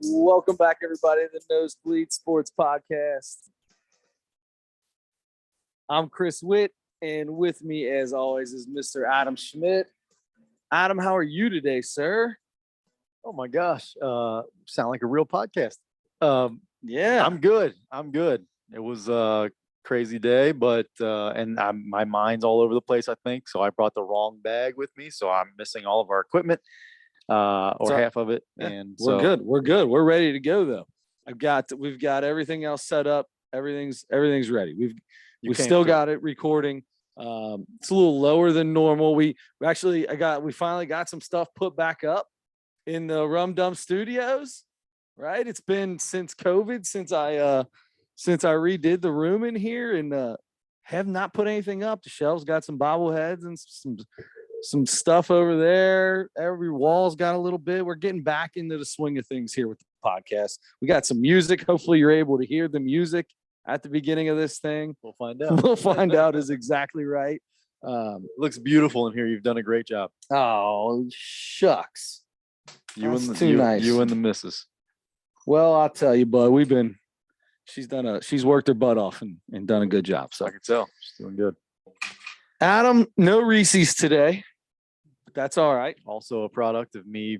Welcome back, everybody, to the Nosebleed Sports Podcast. I'm Chris Witt, and with me, as always, is Mr. Adam Schmidt. Adam, how are you today, sir? Oh my gosh, sound like a real podcast. Yeah, I'm good. It was a crazy day, but my mind's all over the place, I think. So I brought the wrong bag with me, so I'm missing all of our equipment, half of it. yeah, And we're good. We're good. We're ready to go, though. We've got everything else set up. Everything's ready. We've still got it recording. It's a little lower than normal. We finally got some stuff put back up in the Rum Dum Studios. Right, it's been since COVID since I redid the room in here, and have not put anything up. The shelves got some bobbleheads and some stuff over there. Every wall's got a little bit. We're getting back into the swing of things here with the podcast. We got some music. Hopefully you're able to hear the music at the beginning of this thing. we'll find out. We'll find out is exactly right. It looks beautiful in here. You've done a great job. Oh, shucks. Nice. You and the missus. Well, I'll tell you, bud, she's worked her butt off and done a good job. So I can tell she's doing good. Adam, no Reese's today, but that's all right. Also a product of me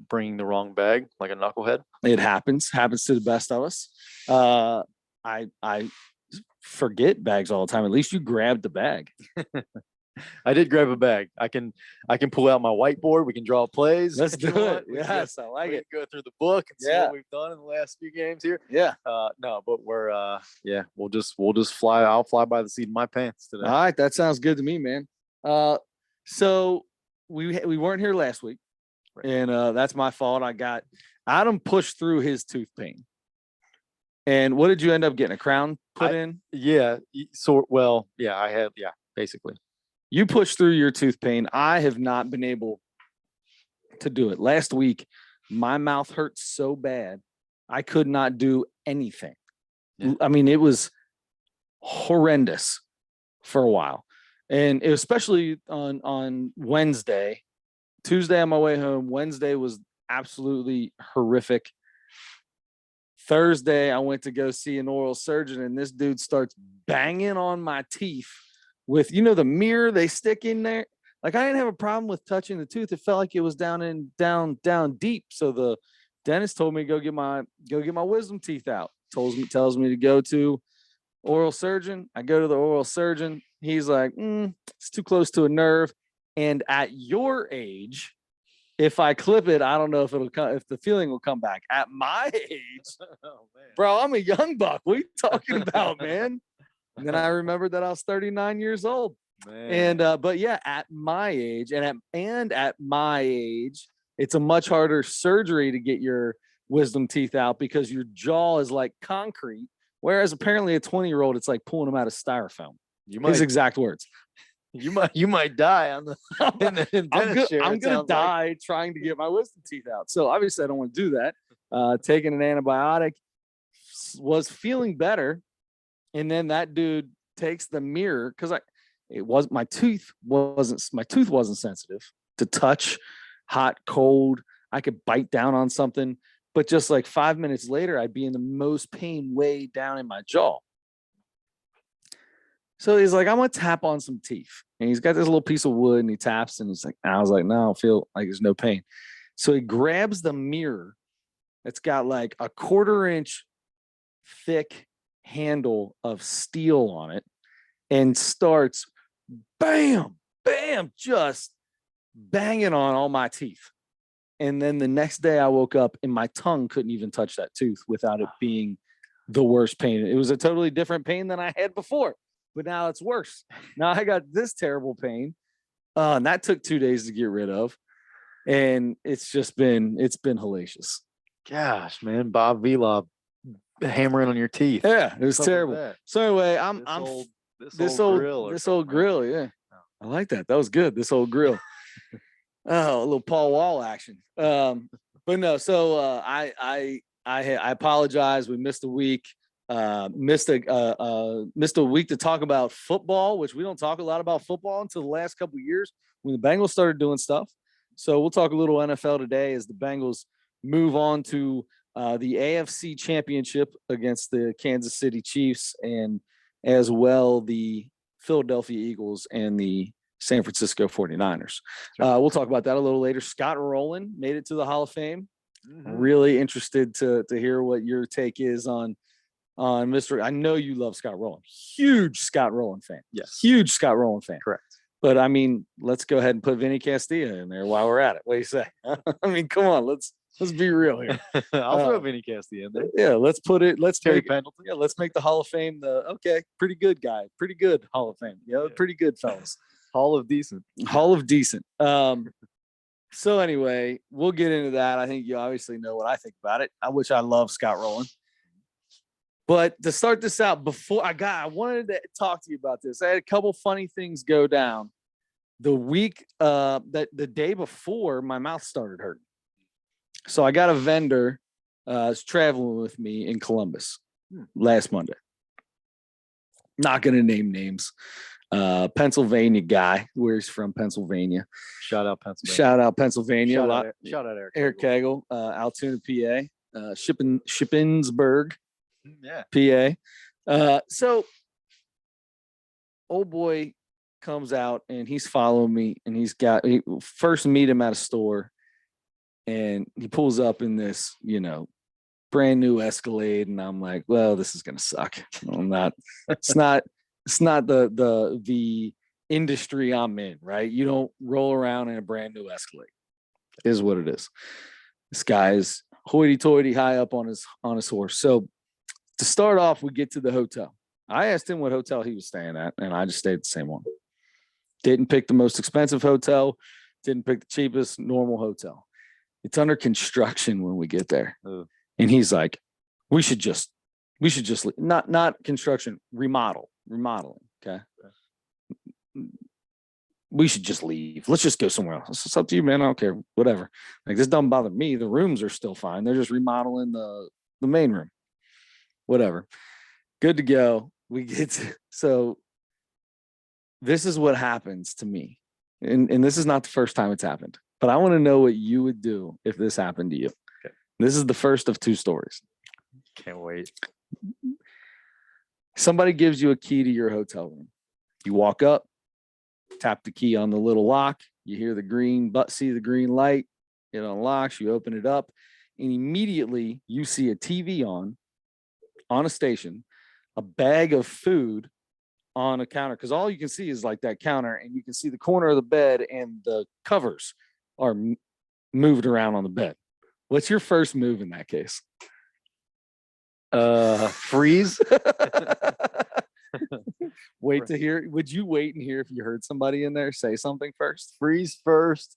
bringing the wrong bag, like a knucklehead. It happens to the best of us. I forget bags all the time. At least you grabbed the bag. I did grab a bag. I can pull out my whiteboard. We can draw plays. Let's do it. Yes, I like it. Go through the book and see what we've done in the last few games here. Yeah. No, but we're we'll just fly. I'll fly by the seat of my pants today. All right, that sounds good to me, man. So we weren't here last week, right. And that's my fault. Adam pushed through his tooth pain. And what did you end up getting? A crown put in? Yeah. I had basically. You pushed through your tooth pain. I have not been able to do it. Last week, my mouth hurt so bad, I could not do anything. Yeah. I mean, it was horrendous for a while. And it was especially on Wednesday. Tuesday on my way home. Wednesday was absolutely horrific. Thursday, I went to go see an oral surgeon, and this dude starts banging on my teeth with, the mirror they stick in there. Like, I didn't have a problem with touching the tooth. It felt like it was down deep. So the dentist told me to go get my wisdom teeth out. Tells me to go to oral surgeon. I go to the oral surgeon. He's like, it's too close to a nerve. And at your age, if I clip it, I don't know if the feeling will come back. At my age, bro, I'm a young buck. What are you talking about, man? And then I remembered that I was 39 years old. Man. And but yeah, at my age and at my age, it's a much harder surgery to get your wisdom teeth out because your jaw is like concrete. Whereas apparently a 20-year-old, it's like pulling them out of styrofoam. His exact words. You might die on the. I'm gonna die trying to get my wisdom teeth out. So obviously I don't want to do that. Taking an antibiotic, was feeling better. And then that dude takes the mirror because my tooth wasn't sensitive to touch, hot, cold. I could bite down on something, but just like 5 minutes later, I'd be in the most pain way down in my jaw. So he's like, I'm gonna tap on some teeth, and he's got this little piece of wood, and he taps, and I was like, no, I don't feel like there's no pain. So he grabs the mirror. It's got like a 1/4 inch thick handle of steel on it and starts bam, just banging on all my teeth. And then the next day I woke up and my tongue couldn't even touch that tooth without it being the worst pain. It was a totally different pain than I had before, but now it's worse. Now I got this terrible pain. And that took 2 days to get rid of. And it's been hellacious. Gosh, man, Bob Vila hammering on your teeth. Yeah, it was terrible. So anyway, this old grill. Yeah, I like that. That was good. This old grill. Oh, a little Paul Wall action. But no. So I apologize. We missed a week. Missed a week to talk about football, which we don't talk a lot about football until the last couple of years when the Bengals started doing stuff. So we'll talk a little NFL today as the Bengals move on to the AFC Championship against the Kansas City Chiefs, and as well the Philadelphia Eagles and the San Francisco 49ers. We'll talk about that a little later. Scott Rolen made it to the Hall of Fame. Really interested to hear what your take is on Mr. I know you love Scott Rolen. Huge Scott Rolen fan. Yes. Huge Scott Rolen fan. Correct. But I mean, let's go ahead and put Vinny Castilla in there while we're at it. What do you say? I mean, come on, let's be real here. I'll throw Vinny Castilla in there. Yeah, let's put it. Let's Terry make Pendleton. Yeah, let's make the Hall of Fame pretty good guy, pretty good Hall of Fame. Yeah, pretty good fellas. Hall of decent. Hall of decent. So anyway, we'll get into that. I think you obviously know what I think about it. Which I love Scott Rolen. But to start this out, I wanted to talk to you about this. I had a couple funny things go down the week the day before my mouth started hurting. So I got a vendor is traveling with me in Columbus last Monday. Not going to name names. Pennsylvania guy, where he's from, Pennsylvania. Shout out Pennsylvania. Shout out Eric. Eric Kegel, Altoona, PA, Shippensburg, PA. So old boy comes out and he's following me, and he first meet him at a store, and he pulls up in this, brand new Escalade, and I'm like, well, this is gonna suck. It's not the industry I'm in, right? You don't roll around in a brand new Escalade. It is what it is. This guy is hoity-toity high up on his horse. So to start off, we get to the hotel. I asked him what hotel he was staying at, and I just stayed at the same one. Didn't pick the most expensive hotel, didn't pick the cheapest, normal hotel. It's under construction when we get there. And he's like, we should just not construction, remodeling. Okay. We should just leave. Let's just go somewhere else. It's up to you, man. I don't care. Whatever. Like, this doesn't bother me. The rooms are still fine. They're just remodeling the main room. Whatever. Good to go. So this is what happens to me. And this is not the first time it's happened, but I want to know what you would do if this happened to you. Okay. This is the first of two stories. Can't wait. Somebody gives you a key to your hotel room. You walk up, tap the key on the little lock. You hear see the green light. It unlocks. You open it up, and immediately you see a TV on a station, a bag of food on a counter, because all you can see is like that counter, and you can see the corner of the bed, and the covers are moved around on the bed. What's your first move in that case? Freeze. Wait to hear. Would you wait and hear if you heard somebody in there say something first? Freeze first.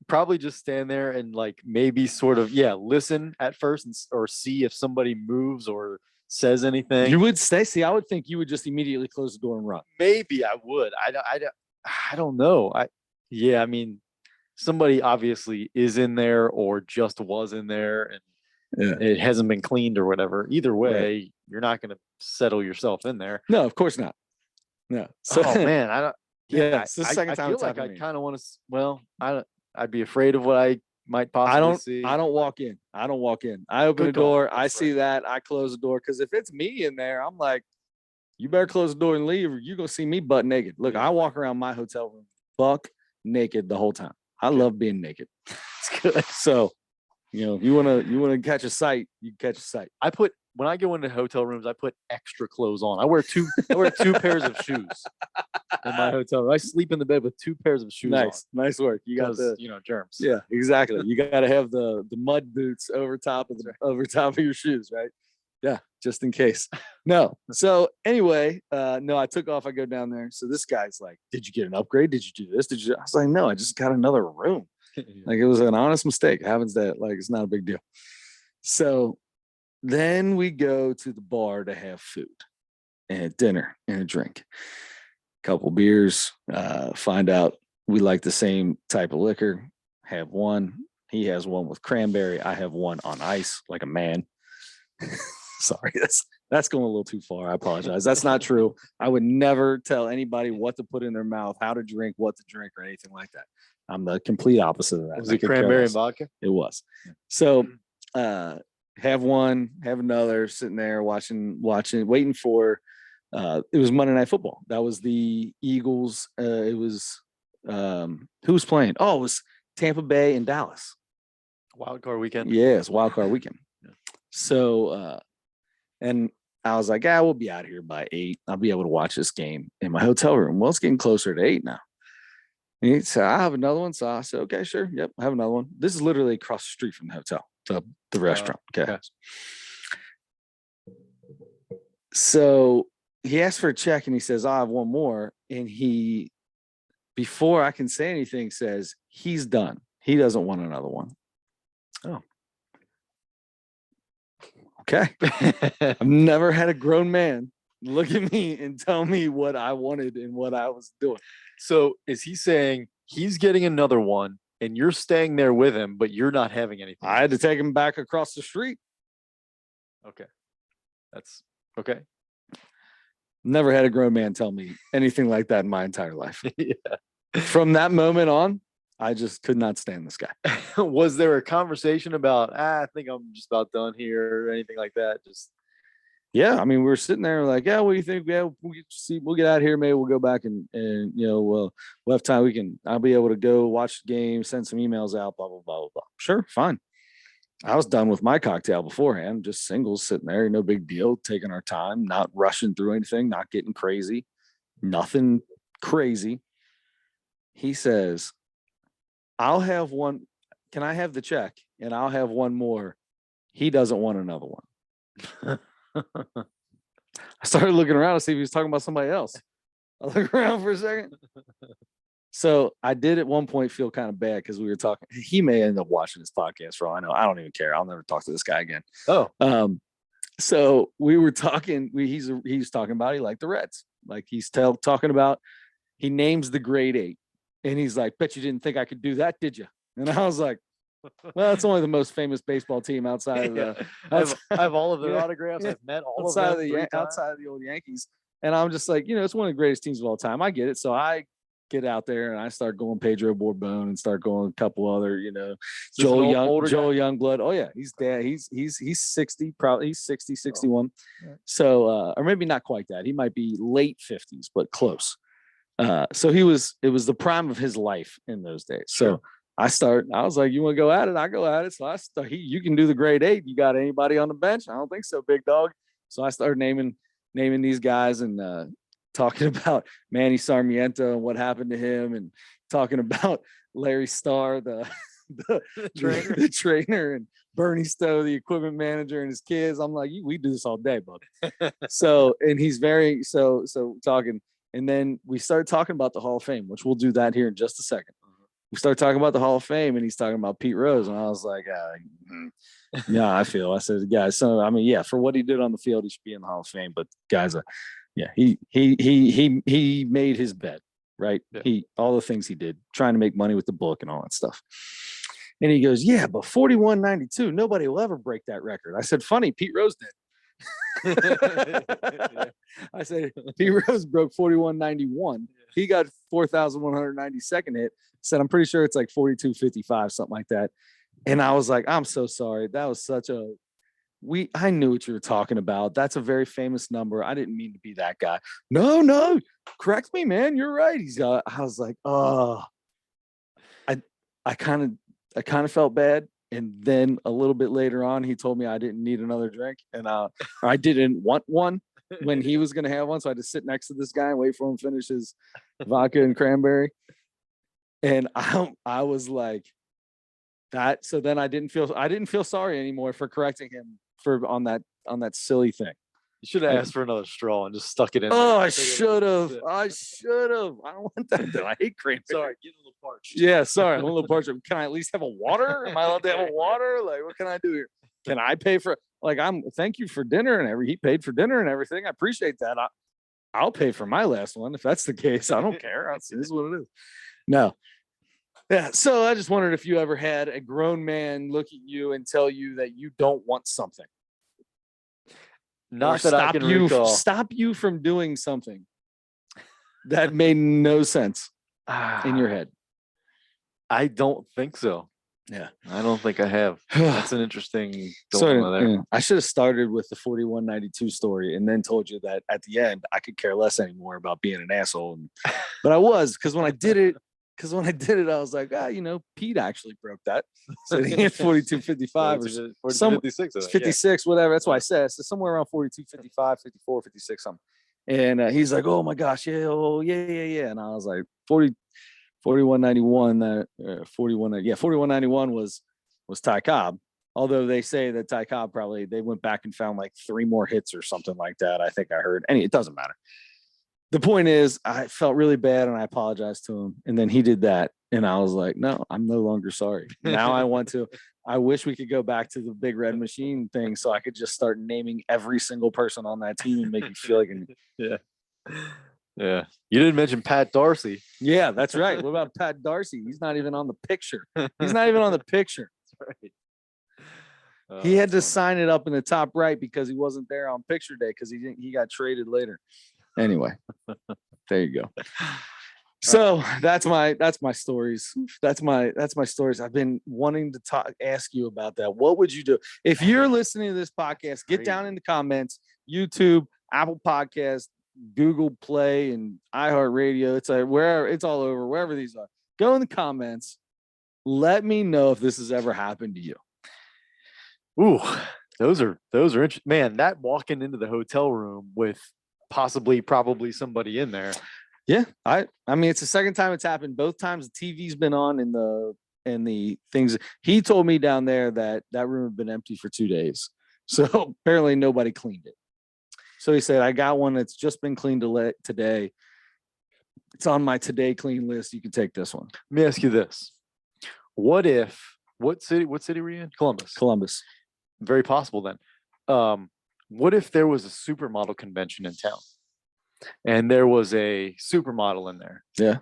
Probably just stand there and maybe sort of listen at first, or see if somebody moves or says anything. You would stay. See, I would think you would just immediately close the door and run. Maybe I would. I don't know. I mean, somebody obviously is in there or just was in there, and it hasn't been cleaned or whatever. Either way, you're not going to settle yourself in there. No, of course not. No. So, oh man, I don't. It's the second time. I feel like I kind of want to. Well, I'd be afraid of what I might possibly see. I don't walk in. I open the door. I see that. I close the door, because if it's me in there, I'm like, you better close the door and leave, or you're gonna see me butt naked. Look, I walk around my hotel room buck naked the whole time. I love being naked. It's good. So, if you wanna catch a sight, you can catch a sight. When I go into hotel rooms, I put extra clothes on. I wear two pairs of shoes in my hotel room. I sleep in the bed with 2 pairs of shoes on. Nice work. You got the germs. Yeah, exactly. You got to have the mud boots over top of your shoes, right? Yeah, just in case. No. So anyway, no, I took off. I go down there. So this guy's like, "Did you get an upgrade? Did you do this? Did you?" I was like, "No, I just got another room." Like, it was an honest mistake. It happens that it's not a big deal. So then we go to the bar to have food and dinner and a drink, couple beers, find out we like the same type of liquor, have one. He has one with cranberry. I have one on ice, like a man. Sorry, that's going a little too far. I apologize. That's not true. I would never tell anybody what to put in their mouth, how to drink, what to drink, or anything like that. I'm the complete opposite of that. Was I it could care cranberry less. and vodka? It was. So have one, have another, sitting there watching, waiting for it was Monday Night Football. That was the Eagles. It was who was playing? Oh, it was Tampa Bay and Dallas. Wild card weekend. Yes, wild card weekend. Yeah. So and I was like, we'll be out of here by 8. I'll be able to watch this game in my hotel room. Well, it's getting closer to 8 now. And he said, I have another one. So I said, okay, sure. Yep, I have another one. This is literally across the street from the hotel, the restaurant. Okay. So he asked for a check and he says, I have one more. And he, before I can say anything, says, he's done. He doesn't want another one. Oh. Okay. I've never had a grown man look at me and tell me what I wanted and what I was doing. So is he saying he's getting another one and you're staying there with him, but you're not having anything? I had to take him back across the street. Okay. That's okay. Never had a grown man tell me anything like that in my entire life. Yeah. From that moment on, I just could not stand this guy. Was there a conversation about, I think I'm just about done here or anything like that? Just yeah, I mean, we were sitting there like, what do you think? Yeah, we'll get out of here. Maybe we'll go back and we'll have time. I'll be able to go watch the game, send some emails out, blah, blah, blah, blah, blah. Sure, fine. I was done with my cocktail beforehand, just singles sitting there, no big deal, taking our time, not rushing through anything, not getting crazy, nothing crazy. He says, I'll have one. Can I have the check? And I'll have one more. He doesn't want another one. I started looking around to see if he was talking about somebody else. I look around for a second. So I did at one point feel kind of bad because we were talking. He may end up watching this podcast for all I know. I don't even care. I'll never talk to this guy again. Oh. So we were talking. He's talking about he liked the Reds. Like he's talking about. He names the grade 8, and he's like, "Bet you didn't think I could do that, did you?" And I was like, well, it's only the most famous baseball team outside of the. I have all of their Yeah, autographs. yeah. I've met all outside of of them the outside of the old Yankees, and I'm just like, it's one of the greatest teams of all time. I get it, so I get out there and I start going Pedro Borbon and start going a couple other, Joel Youngblood. Oh yeah, he's dad. He's 60, probably he's 60, 61. Oh. So or maybe not quite that. He might be late 50s, but close. So it was the prime of his life in those days. Sure. So I was like, you want to go at it? I go at it. So you can do the grade 8. You got anybody on the bench? I don't think so, big dog. So I started naming these guys and talking about Manny Sarmiento and what happened to him, and talking about Larry Starr, the trainer, and Bernie Stowe, the equipment manager, and his kids. I'm like, we do this all day, bud. So, and he's very so talking. And then we started talking about the Hall of Fame, which we'll do that here in just a second. We started talking about the Hall of Fame, and he's talking about Pete Rose. And I was like, yeah, I said, guys, so I mean, yeah, for what he did on the field, he should be in the Hall of Fame. But guys, he made his bet, right? Yeah. All the things he did, trying to make money with the book and all that stuff. And he goes, yeah, but 41-92, nobody will ever break that record. I said, funny, Pete Rose did. I said, Pete Rose broke 41-91. He got 4,192nd hit. Said, I'm pretty sure it's like 42-55, something like that. And I was like, I'm so sorry. That was such a I knew what you were talking about. That's a very famous number. I didn't mean to be that guy. No, correct me, man. You're right. I was like, oh, I kind of felt bad. And then a little bit later on, he told me I didn't need another drink, and I didn't want one when he was going to have one. So I had to sit next to this guy and wait for him to finish his vodka and cranberry. And I was like that. So then I didn't feel sorry anymore for correcting him on that silly thing. You should have asked for another straw and just stuck it in. Oh, I should have. I don't want that though. I hate cranberry. Sorry, getting a little parched. Yeah, sorry, I'm a little parched. Can I at least have a water? Am I allowed to have a water? Like, what can I do here? Can I pay for? Like, thank you for dinner and he paid for dinner and everything. I appreciate that. I'll pay for my last one if that's the case. I don't care. This is what it is. No. Yeah. So I just wondered if you ever had a grown man look at you and tell you that you don't want something. Not that I can recall. Stop you from doing something that made no sense in your head. I don't think so. Yeah. I don't think I have. That's an interesting dilemma there. Yeah, I should have started with the 4192 story and then told you that at the end I could care less anymore about being an asshole. But I was, because when I did it, I was like, Pete actually broke that. So he had 4255 or 4256. 56, whatever. That's why I said so, somewhere around 4255, 54, 56 something. And he's like, oh my gosh, yeah, yeah. And I was like, 4191, 4191 was Ty Cobb. Although they say that Ty Cobb they went back and found like 3 more hits or something like that. I think I heard. It doesn't matter. The point is, I felt really bad and I apologized to him. And then he did that. And I was like, no, I'm no longer sorry. Now I want to. I wish we could go back to the Big Red Machine thing so I could just start naming every single person on that team and make you feel like yeah. Yeah. You didn't mention Pat Darcy. Yeah, that's right. What about Pat Darcy? He's not even on the picture. He's not even on the picture. That's right. He had to sign it up in the top right because he wasn't there on picture day because he got traded later. Anyway, there you go. So that's my stories. That's my stories. I've been wanting to ask you about that. What would you do if you're listening to this podcast? Get down in the comments, YouTube, Apple Podcast, Google Play, and iHeartRadio. It's wherever, it's all over, wherever these are. Go in the comments. Let me know if this has ever happened to you. Ooh, those are interesting. Man, that walking into the hotel room with probably somebody in there. Yeah, I mean, it's the second time it's happened. Both times the TV's been on and the things. He told me down there that room had been empty for 2 days. So apparently nobody cleaned it. So he said, I got one that's just been cleaned today. It's on my today clean list. You can take this one. Let me ask you this. What city were you in? Columbus. Very possible then. What if there was a supermodel convention in town and there was a supermodel in there? Yeah.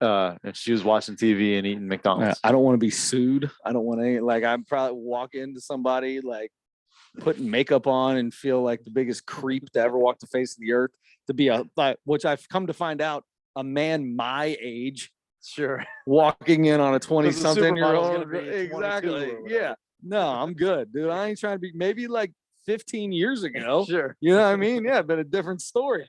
And she was watching TV and eating McDonald's. I don't want to be sued. I don't want to, I'm probably walk into somebody putting makeup on and feel like the biggest creep to ever walk the face of the earth, to be which I've come to find out, a man my age, sure, walking in on a 20-something-year-old. Exactly. Yeah. No, I'm good, dude. I ain't trying to be, maybe 15 years ago. Sure. You know what I mean? Yeah, but a different story.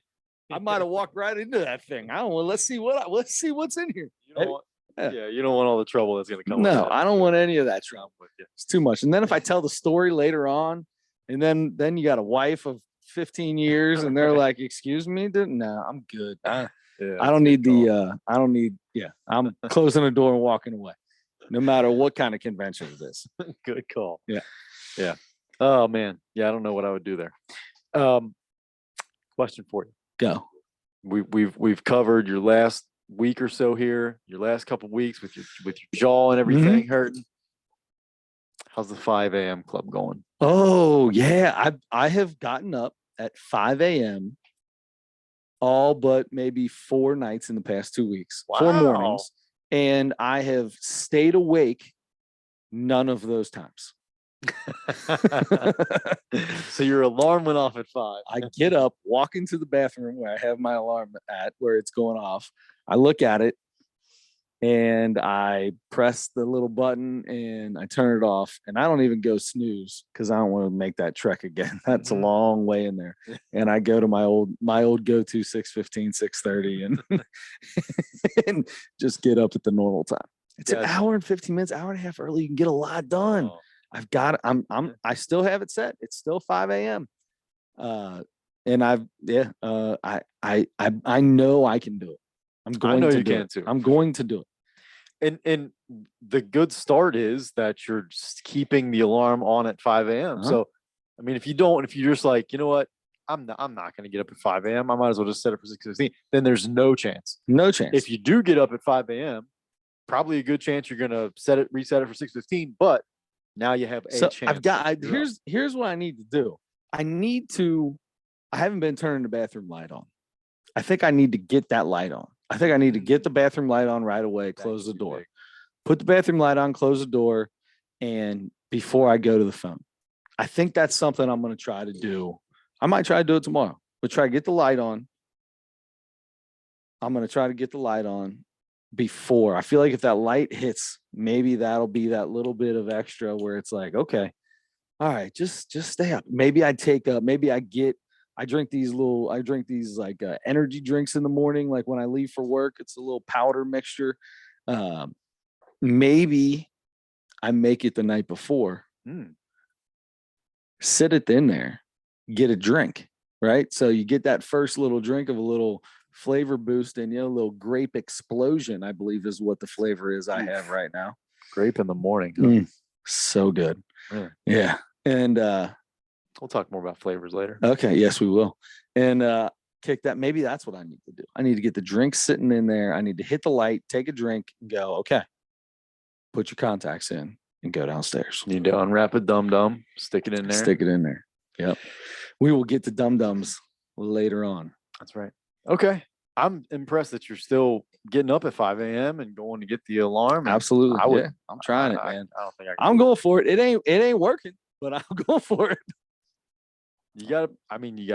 I might have walked right into that thing. I don't want. Let's see what's in here. You don't want, you don't want all the trouble that's going to come. No, I don't want any of that trouble. It's too much. And then if I tell the story later on, and then you got a wife of 15 years, and they're like, "Excuse me, dude? No, I'm good. I don't need I don't need. Yeah, I'm closing the door and walking away, no matter what kind of convention it is." Good call. Yeah. Yeah. Oh man. Yeah, I don't know what I would do there. Question for you. Go. We've covered your last week or so here, your last couple of weeks with your jaw and everything hurting. How's the 5 a.m. club going? Oh yeah, I have gotten up at 5 a.m. all but maybe 4 nights in the past 2 weeks. Wow. 4 mornings, and I have stayed awake none of those times. So your alarm went off at 5. I get up, walk into the bathroom where I have my alarm at, where it's going off. I look at it and I press the little button and I turn it off, and I don't even go snooze because I don't want to make that trek again. That's a long way in there. And I go to my old go-to 6:15, 6:30 and and just get up at the normal time. It's an hour and 15 minutes, hour and a half early. You can get a lot done. Oh. I've got it. I still have it set. It's still 5 a.m. And I know I can do it. I'm going to do it. I'm going to do it. And the good start is that you're just keeping the alarm on at 5 a.m. So, I mean, if you're just like, you know what, I'm not going to get up at 5 a.m. I might as well just set it for 6:15. Then there's no chance. No chance. If you do get up at 5 a.m., probably a good chance you're going to reset it for 6:15. But now you have a chance. Here's what I need to do. I haven't been turning the bathroom light on. I think I need to get that light on. I think I need to get the bathroom light on right away, close the door, put the bathroom light on, close the door, and before I go to the phone. I think that's something I'm going to try to do. I might try to do it tomorrow, but try to get the light on. I'm going to try to get the light on before. I feel like if that light hits, maybe that'll be that little bit of extra where it's like, okay, all right, just stay up. Maybe I take up, maybe I drink these like energy drinks in the morning. Like when I leave for work, it's a little powder mixture. Um, maybe I make it the night before, sit it in there, get a drink, right? So you get that first little drink of a little flavor boost and, a little grape explosion, I believe is what the flavor is I have right now. Grape in the morning. Huh? So good. Really? Yeah. And we'll talk more about flavors later. Okay. Yes, we will. And kick that. Maybe that's what I need to do. I need to get the drink sitting in there. I need to hit the light, take a drink, and go, okay, put your contacts in and go downstairs. You need to unwrap a dum-dum, stick it in there. Stick it in there. Yep. We will get to dum-dums later on. That's right. Okay. I'm impressed that you're still getting up at 5 a.m. and going to get the alarm. Absolutely. I'm trying it, man. I don't think I'm going for it. It ain't working, but I'm going for it. You got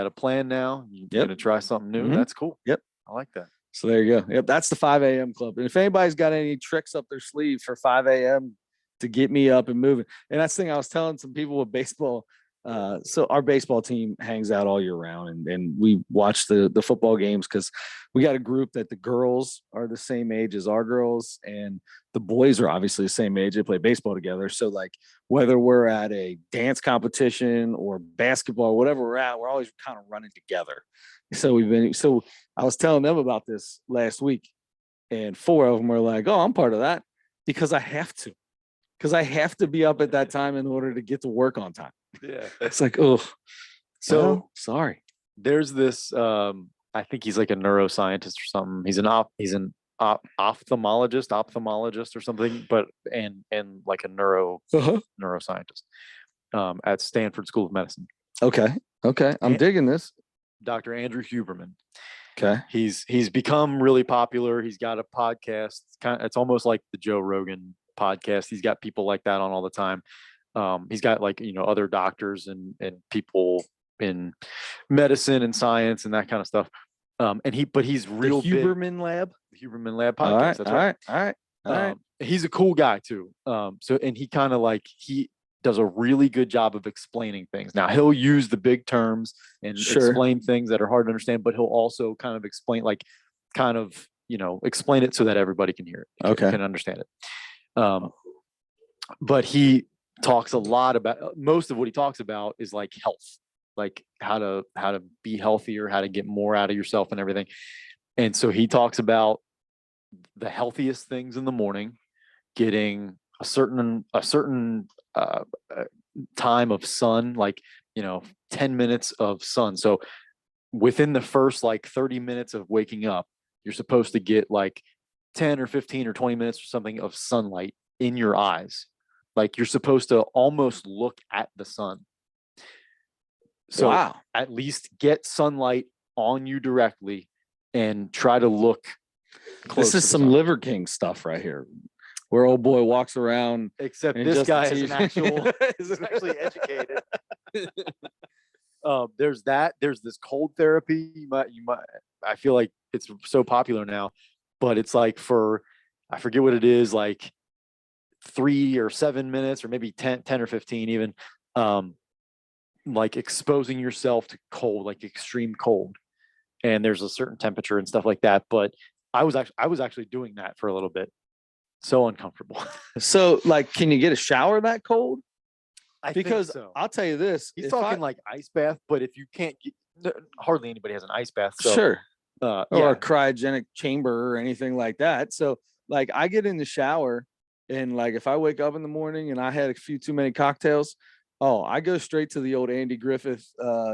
a plan now. You're going to try something new. Mm-hmm. That's cool. Yep. I like that. So there you go. Yep. That's the 5 a.m. club. And if anybody's got any tricks up their sleeve for 5 a.m. to get me up and moving. And that's the thing I was telling some people with baseball. So our baseball team hangs out all year round and we watch the football games because we got a group that the girls are the same age as our girls and the boys are obviously the same age. They play baseball together. So like whether we're at a dance competition or basketball or whatever we're at, we're always kind of running together. So I was telling them about this last week and 4 of them were like, oh, I'm part of that because I have to. Because I have to be up at that time in order to get to work on time. Yeah. It's like, oh, so well, sorry. There's this, I think he's like a neuroscientist or something. He's an ophthalmologist or something, but, and like a neuroscientist, at Stanford School of Medicine. Okay. I'm digging this. Dr. Andrew Huberman. Okay. He's become really popular. He's got a podcast. It's almost like the Joe Rogan podcast. He's got people like that on all the time. He's got like, other doctors and people in medicine and science and that kind of stuff. But he's real the Huberman Lab. The Huberman Lab podcast. That's right. He's a cool guy too. And he kind of like, he does a really good job of explaining things. Now he'll use the big terms and explain things that are hard to understand, but he'll also kind of explain explain it so that everybody can hear it, can understand it. But he talks a lot about, most of what he talks about is like health, like how to be healthier, how to get more out of yourself and everything. And so he talks about the healthiest things in the morning, getting a certain time of sun, like 10 minutes of sun. So within the first like 30 minutes of waking up, you're supposed to get like 10 or 15 or 20 minutes or something of sunlight in your eyes. Like you're supposed to almost look at the sun. So at least get sunlight on you directly and try to look close. This is some Liver King stuff right here. Where old boy walks around. Except this guy is actually educated. There's that. There's this cold therapy. You might. I feel like it's so popular now, but it's like I forget what it is, like 3 or 7 minutes, or maybe 10 or 15 even, like exposing yourself to cold, like extreme cold. And there's a certain temperature and stuff like that. But I was actually doing that for a little bit. So uncomfortable. So like, can you get a shower that cold? Because so. I'll tell you this, he's talking like ice bath, but if you can't hardly anybody has an ice bath. So, sure. Or a cryogenic chamber or anything like that. So like I get in the shower and like, if I wake up in the morning and I had a few too many cocktails, I go straight to the old Andy Griffith,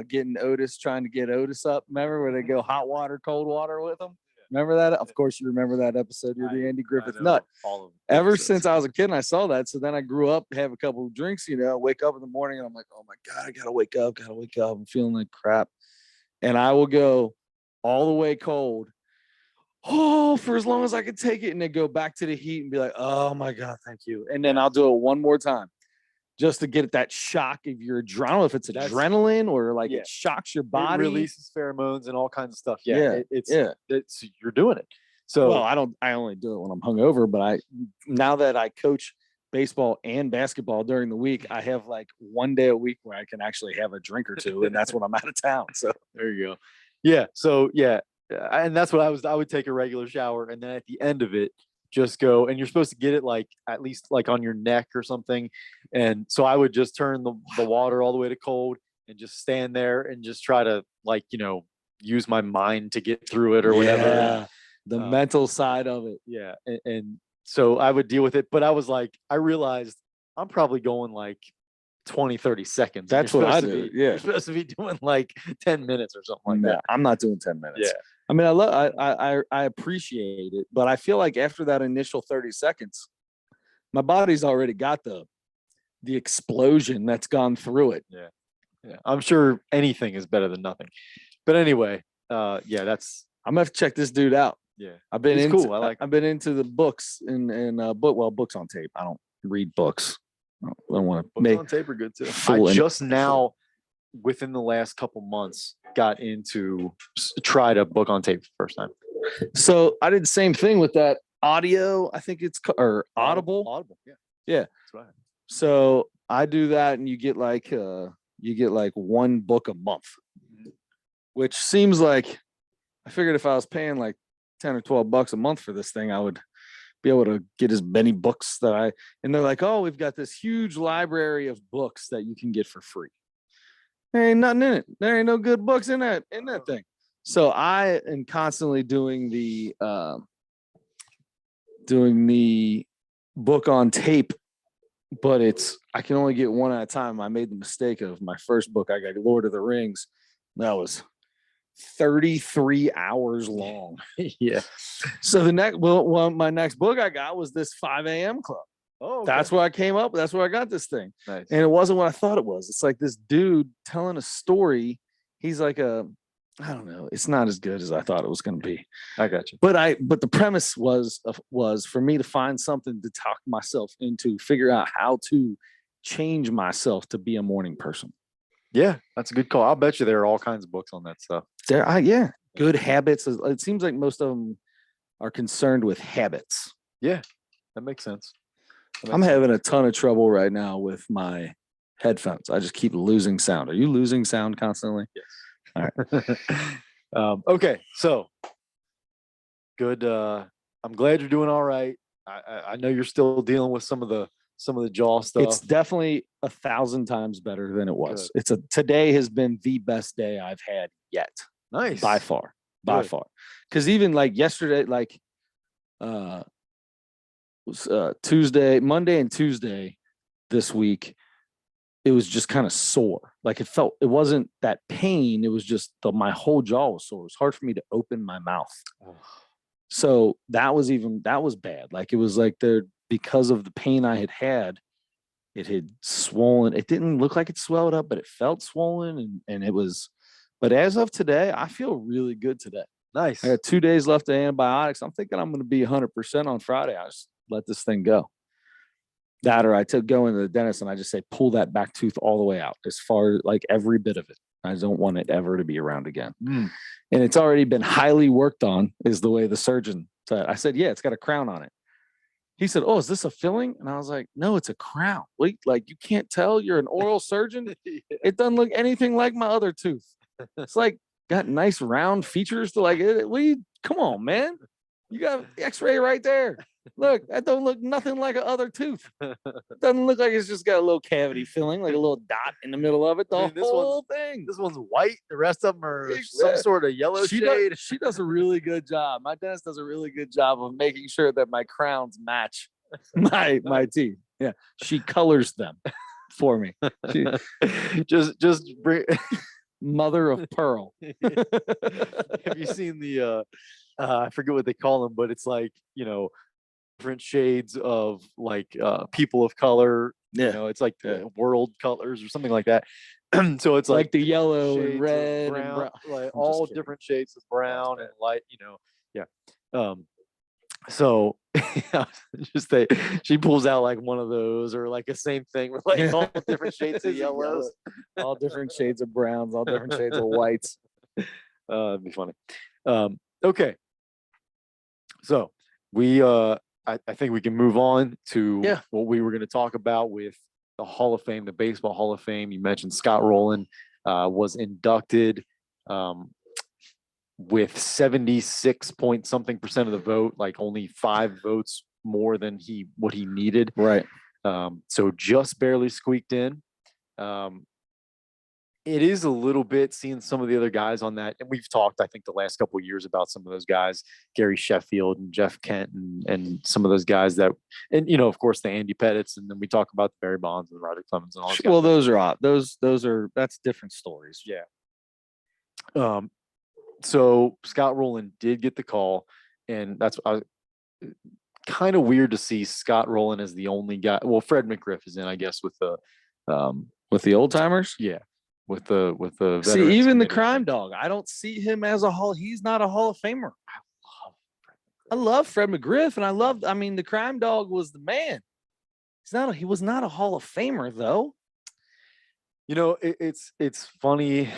getting Otis, trying to get Otis up. Remember where they go hot water, cold water with them? Remember that? Of course you remember that episode. You're the Andy Griffith nut. Ever since I was a kid and I saw that. So then I grew up, have a couple of drinks, wake up in the morning and I'm like, oh my God, I gotta wake up. I'm feeling like crap. And I will go all the way cold. For as long as I can take it, and then go back to the heat and be like, oh my God, thank you. And then I'll do it one more time just to get that shock of your adrenaline. I don't know if it's adrenaline or like it shocks your body. It releases pheromones and all kinds of stuff. It's you're doing it. So Well, I only do it when I'm hungover, but now that I coach baseball and basketball during the week, I have like one day a week where I can actually have a drink or two, and that's when I'm out of town. So there you go. Yeah. So yeah, and that's what I would take a regular shower, and then at the end of it, just go. And you're supposed to get it like at least like on your neck or something. And so I would just turn the water all the way to cold and just stand there and just try to like use my mind to get through it or whatever. yeah, the mental side of it. Yeah, and so I would deal with it, but I was like, I realized I'm probably going like 20, 30 seconds. That's what I do. Yeah, You're supposed to be doing like 10 minutes or something like that. I'm not doing 10 minutes. Yeah. I mean, I appreciate it, but I feel like after that initial 30 seconds, my body's already got the explosion that's gone through it. Yeah. Yeah. I'm sure anything is better than nothing. But anyway, yeah, I'm gonna have to check this dude out. Yeah. I've been into cool. I've been into the books and books on tape. I don't read books. I don't want to Books make on tape are good too. full I in- just now, within the last couple months, got into tried a book on tape for the first time. So I did the same thing with that audio. I think it's or Audible. Audible. Yeah. Yeah. That's right. So I do that, and you get like one book a month, which seems like I figured if I was paying like 10 or 12 bucks a month for this thing, I would be able to get as many books and they're like, oh, we've got this huge library of books that you can get for free. There ain't nothing in it. There ain't no good books in that thing. So I am constantly doing the book on tape, but I can only get one at a time. I made the mistake of my first book. I got Lord of the Rings. That was 33 hours long. Yeah. So my next book I got was this 5 a.m. club. Oh, okay. That's where I came up. That's where I got this thing. Nice. And it wasn't what I thought it was. It's like this dude telling a story. He's like I don't know. It's not as good as I thought it was going to be. I got you. But the premise was for me to find something to talk myself into, figure out how to change myself to be a morning person. Yeah, that's a good call. I'll bet you there are all kinds of books on that stuff. Good habits. It seems like most of them are concerned with habits. Yeah, that makes sense. I'm having a ton of trouble right now with my headphones. I just keep losing sound. Are you losing sound constantly? Yes. All right. Okay, so good. I'm glad you're doing all right. I know you're still dealing with some of the jaw stuff. It's definitely 1,000 times better than it was. Today has been the best day I've had yet. Nice. By far. Because even like yesterday, like Monday and Tuesday this week, it was just kind of sore. Like it wasn't that pain. It was just my whole jaw was sore. It was hard for me to open my mouth. Oh. So that was bad. Like it was like because of the pain I had, it had swollen. It didn't look like it swelled up, but it felt swollen. And it was, but as of today, I feel really good today. Nice. I got 2 days left of antibiotics. I'm thinking I'm going to be 100% on Friday. I just let this thing go. That, or I go into the dentist and I just say, pull that back tooth all the way out, as far like every bit of it. I don't want it ever to be around again. And it's already been highly worked on, is the way the surgeon said. I said, yeah, it's got a crown on it. He said, oh, is this a filling? And I was like, no, it's a crown. Wait, like you can't tell you're an oral surgeon? It doesn't look anything like my other tooth. It's like got nice round features to like it. Come on, man. You got x-ray right there. Look, that don't look nothing like a other tooth. It doesn't look like it's just got a little cavity filling, like a little dot in the middle of it. This whole thing. This one's white. The rest of them are some sort of yellow shade. She does a really good job. My dentist does a really good job of making sure that my crowns match my teeth. Yeah, she colors them for me. She, just bring mother of pearl. Have you seen the? I forget what they call them, but it's like different shades of like people of color. Yeah. It's like world colors or something like that. So it's like the yellow and red brown, and brown, like all different shades of brown and light. Yeah. So she pulls out like one of those, or like the same thing with like all different shades of yellows, all different shades of browns, all different shades of whites. It'd be funny. Okay. So I think we can move on to Yeah. what we were going to talk about with the Hall of Fame, the Baseball Hall of Fame. You mentioned Scott Rolen was inducted with 76 point something percent of the vote, like only 5 votes more than what he needed. Right. So just barely squeaked in. It is a little bit seeing some of the other guys on that. And we've talked, I think, the last couple of years about some of those guys, Gary Sheffield and Jeff Kent and some of those guys that, and, of course, the Andy Pettits. And then we talk about the Barry Bonds and the Roger Clemens and all those guys. Well, those are odd. That's different stories. Yeah. So Scott Rolen did get the call, and that's kind of weird to see Scott Rolen as the only guy. Well, Fred McGriff is in, I guess, with the old timers. Yeah. With the See, even the committee. crime dog, I don't see him as he's not a Hall of Famer. I love Fred McGriff, and the crime dog was the man. He was not a Hall of Famer though. It's funny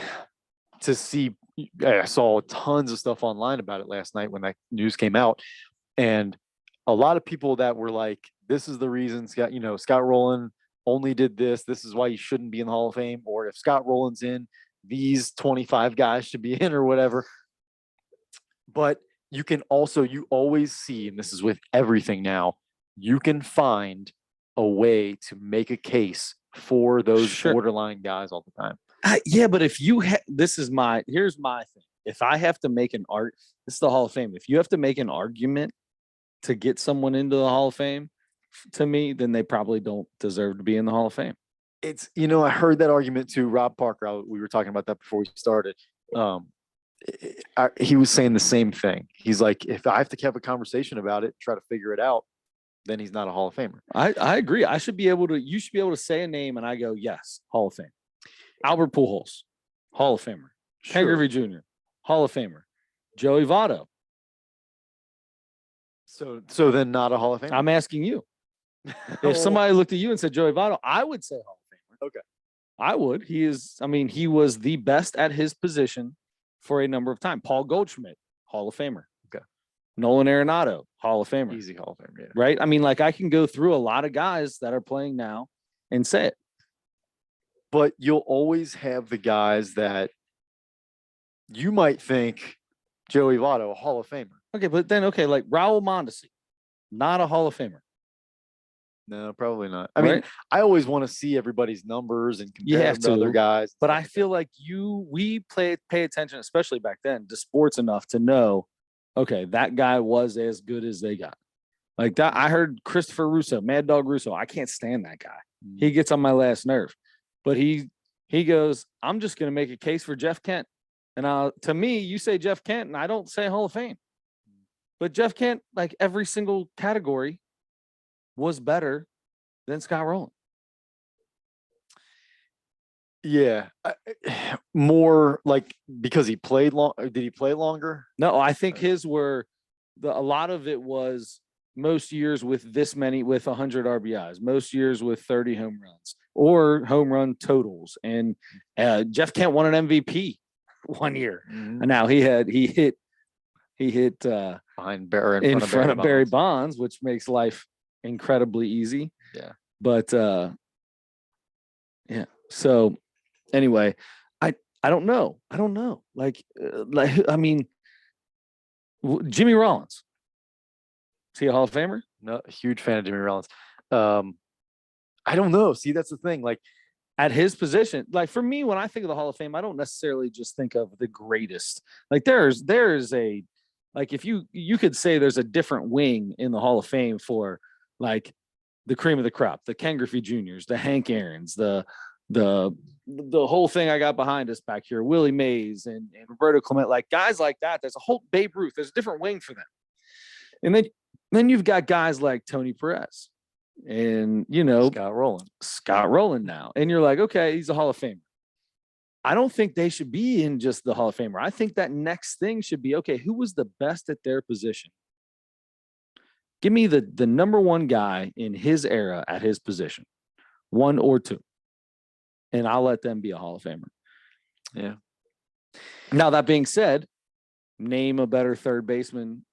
to see. I saw tons of stuff online about it last night when that news came out, and a lot of people that were like, "This is the reason Scott Rolen only did this. This is why he shouldn't be in the Hall of Fame. Or if Scott Rolen's in, these 25 guys should be in or whatever." But you always see, and this is with everything now, you can find a way to make a case for those borderline guys all the time. Yeah, but if you here's my thing. If I have to make this is the Hall of Fame. If you have to make an argument to get someone into the Hall of Fame, to me, then they probably don't deserve to be in the Hall of Fame. It's, I heard that argument too. Rob Parker, we were talking about that before we started. He was saying the same thing. He's like, if I have to have a conversation about it, try to figure it out, then he's not a Hall of Famer. I agree. You should be able to say a name and I go, yes, Hall of Fame. Albert Pujols, Hall of Famer. Ken Griffey Jr., Hall of Famer. Joey Votto. So then not a Hall of Famer? I'm asking you. If somebody looked at you and said Joey Votto, I would say Hall of Famer. Okay. I would. He was the best at his position for a number of time. Paul Goldschmidt, Hall of Famer. Okay. Nolan Arenado, Hall of Famer. Easy Hall of Famer, yeah. Right? I can go through a lot of guys that are playing now and say it. But you'll always have the guys that you might think Joey Votto, a Hall of Famer. Okay, but then, like Raul Mondesi, not a Hall of Famer. No, probably not. I mean, I always want to see everybody's numbers and compare them to other guys. But I feel like we pay attention, especially back then, to sports enough to know, okay, that guy was as good as they got. Like that, I heard Christopher Russo, Mad Dog Russo. I can't stand that guy. He gets on my last nerve. But he goes, I'm just going to make a case for Jeff Kent. And to me, you say Jeff Kent, and I don't say Hall of Fame. But Jeff Kent, like every single category, was better than Scott Rolen. Yeah. More like because he played long. Did he play longer? No, I think his were a lot of it was most years with 100 RBIs, most years with 30 home runs or home run totals. And Jeff Kent won an MVP one year. Mm-hmm. And now he hit behind Barry in front of Barry Bonds, which makes life incredibly easy. Yeah. But yeah. So anyway, I don't know. Jimmy Rollins. Is he a Hall of Famer? No, huge fan of Jimmy Rollins. I don't know. See, that's the thing. Like at his position, like for me, when I think of the Hall of Fame, I don't necessarily just think of the greatest. Like there's a, like if you could say there's a different wing in the Hall of Fame for like the cream of the crop, the Ken Griffey Juniors, the Hank Aaron's, the whole thing I got behind us back here, Willie Mays and Roberto Clemente, like guys like that. There's a whole Babe Ruth. There's a different wing for them. And then you've got guys like Tony Perez and, Scott Rolen now. And you're like, okay, he's a Hall of Famer. I don't think they should be in just the Hall of Famer. I think that next thing should be, okay, who was the best at their position? Give me the number one guy in his era at his position, 1 or 2. And I'll let them be a Hall of Famer. Yeah. Now, that being said, name a better third baseman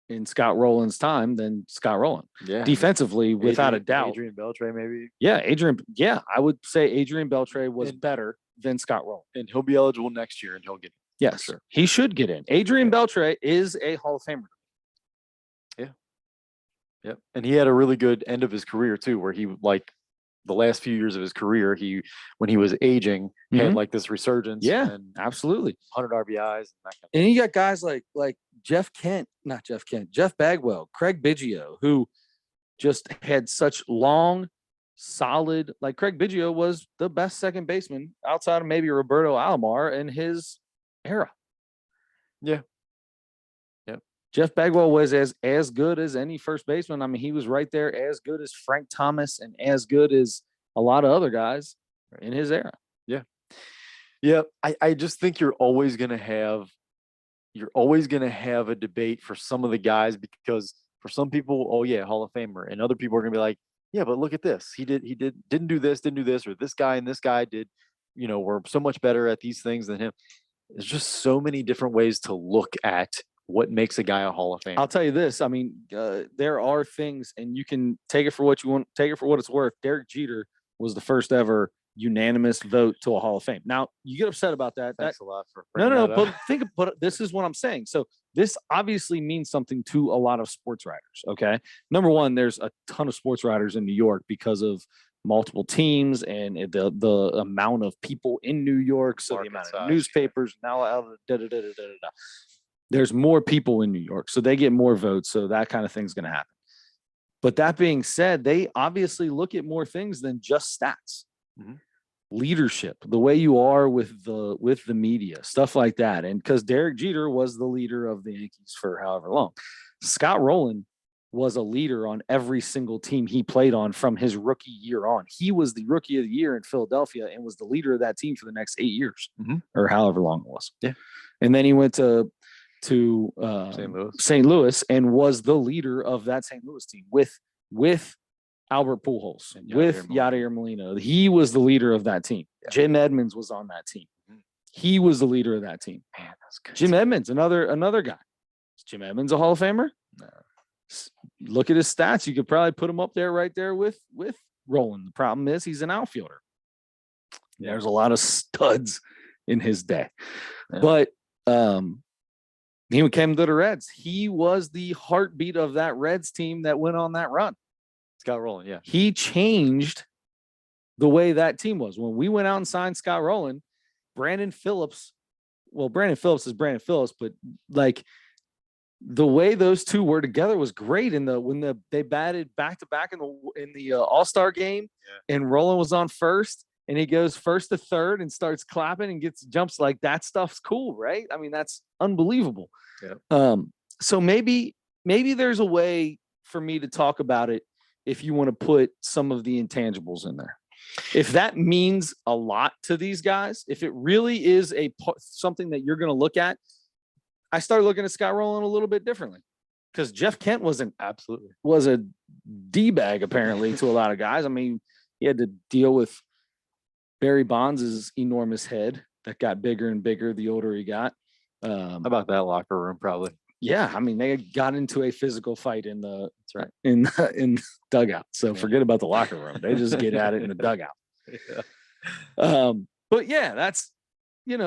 in Scott Rolen's time than Scott Rolen. Yeah. Defensively, without a doubt. Adrian Beltre, maybe. Yeah, I would say Adrian Beltre was better than Scott Rolen. And he'll be eligible next year, and he'll get in. Yes, sure. He should get in. Adrian Beltre is a Hall of Famer. Yeah. Yep. And he had a really good end of his career too, where he the last few years of his career, when he was aging, had like this resurgence. Yeah, and absolutely. 100 RBIs. And, that kind of and you got guys like Jeff Bagwell, Craig Biggio, who just had such long, solid. Like Craig Biggio was the best second baseman outside of maybe Roberto Alomar in his era. Yeah. Jeff Bagwell was as good as any first baseman. I mean, he was right there, as good as Frank Thomas and as good as a lot of other guys in his era. Yeah. Yeah. I just think you're always going to have a debate for some of the guys, because for some people, oh yeah, Hall of Famer, and other people are going to be like, yeah, but look at this. He didn't do this, or this guy and this guy did, were so much better at these things than him. There's just so many different ways to look at what makes a guy a Hall of Famer. I'll tell you this. I mean, there are things, and you can take it for what you want, take it for what it's worth. Derek Jeter was the first ever unanimous vote to a Hall of Fame. Now, you get upset about that. Thanks a lot for no. But this is what I'm saying. So this obviously means something to a lot of sports writers. Okay. Number one, there's a ton of sports writers in New York because of multiple teams and the amount of people in New York. So the amount of newspapers now, there's more people in New York, so they get more votes. So that kind of thing's going to happen. But that being said, they obviously look at more things than just stats. Mm-hmm. Leadership, the way you are with the media, stuff like that. And because Derek Jeter was the leader of the Yankees for however long, Scott Rolen was a leader on every single team he played on from his rookie year on. He was the rookie of the year in Philadelphia and was the leader of that team for the next 8 years, or however long it was. Yeah. And then he went to St. Louis and was the leader of that St. Louis team with Albert Pujols, with Yadier Molina. He was the leader of that team. Yeah. Jim Edmonds was on that team. He was the leader of that team. Man, that's good. Jim Edmonds, another guy. Is Jim Edmonds a Hall of Famer? No. Look at his stats. You could probably put him up there, right there with Rolen. The problem is he's an outfielder. Yeah. There's a lot of studs in his day, but he came to the Reds. He was the heartbeat of that Reds team that went on that run. Scott Rolen, yeah. He changed the way that team was. When we went out and signed Scott Rolen, Brandon Phillips is Brandon Phillips, but like the way those two were together was great. When they batted back to back in the All-Star game, and Rolen was on first, and he goes first to third and starts clapping and gets jumps, like that stuff's cool, right? I mean, that's unbelievable. Yeah. So maybe there's a way for me to talk about it if you want to put some of the intangibles in there. If that means a lot to these guys, if it really is something that you're going to look at, I started looking at Scott Rolen a little bit differently, because Jeff Kent was a D-bag apparently to a lot of guys. I mean, he had to deal with Barry Bonds' enormous head that got bigger and bigger the older he got. How about that locker room? Probably. Yeah, I mean, they got into a physical fight in in dugout. So forget about the locker room; they just get at it in the dugout. Yeah. But yeah, that's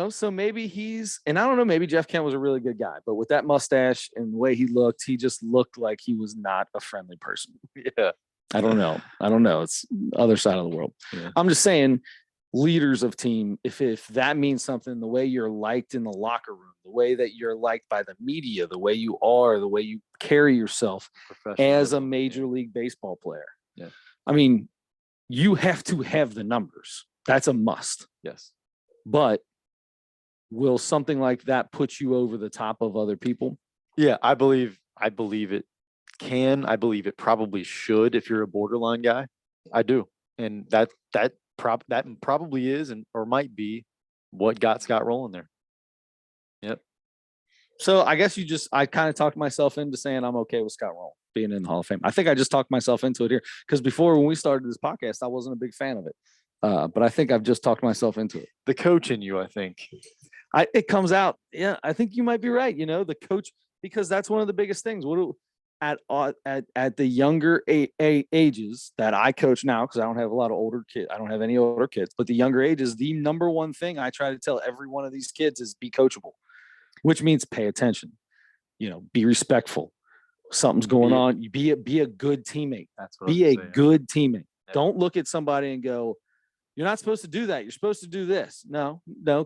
So maybe and I don't know. Maybe Jeff Kent was a really good guy, but with that mustache and the way he looked, he just looked like he was not a friendly person. Yeah, I don't know. It's the other side of the world. Yeah. I'm just saying, leaders of team, if that means something, the way you're liked in the locker room, the way that you're liked by the media, the way you are, the way you carry yourself as a major league baseball player. Yeah. I mean, you have to have the numbers. That's a must. Yes. But will something like that put you over the top of other people? Yeah, I believe it can. I believe it probably should if you're a borderline guy. I do. And that probably is or might be what got Scott Rolen there. Yep. So I guess I kind of talked myself into saying I'm okay with Scott Rolen being in the Hall of Fame. I think I just talked myself into it here, because before, when we started this podcast, I wasn't a big fan of it. But I think I've just talked myself into it. The coach in you, I think. It comes out. Yeah, I think you might be right. The because that's one of the biggest things. At the younger ages that I coach now, because I don't have a lot of older kids, I don't have any older kids, but the younger ages, the number one thing I try to tell every one of these kids is be coachable, which means pay attention, be respectful. Something's going on. You be a good teammate. That's what be I was a saying. good teammate. Yeah. Don't look at somebody and go, you're not supposed to do that. You're supposed to do this. No.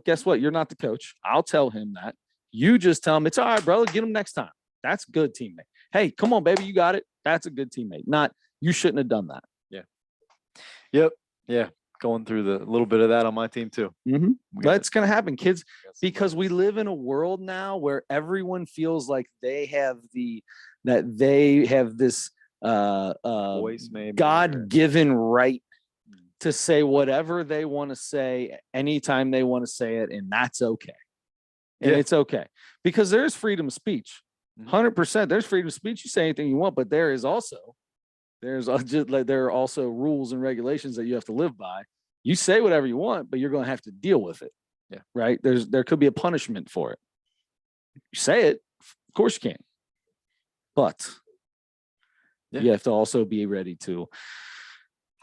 Guess what? You're not the coach. I'll tell him that. You just tell him it's all right, brother. Get him next time. That's a good teammate. Hey, come on, baby. You got it. That's a good teammate. Not you shouldn't have done that. Yeah. Yep. Yeah. Going through the little bit of that on my team too. Mm-hmm. That's going to happen, kids, because we live in a world now where everyone feels like they have this Voice, maybe, God-given right to say whatever they want to say anytime they want to say it, and that's okay. And it's okay because there's freedom of speech. 100%. There's freedom of speech. You say anything you want, but there are also rules and regulations that you have to live by. You say whatever you want, but you're going to have to deal with it. Yeah. Right. There could be a punishment for it. You say it, of course you can, but you have to also be ready to,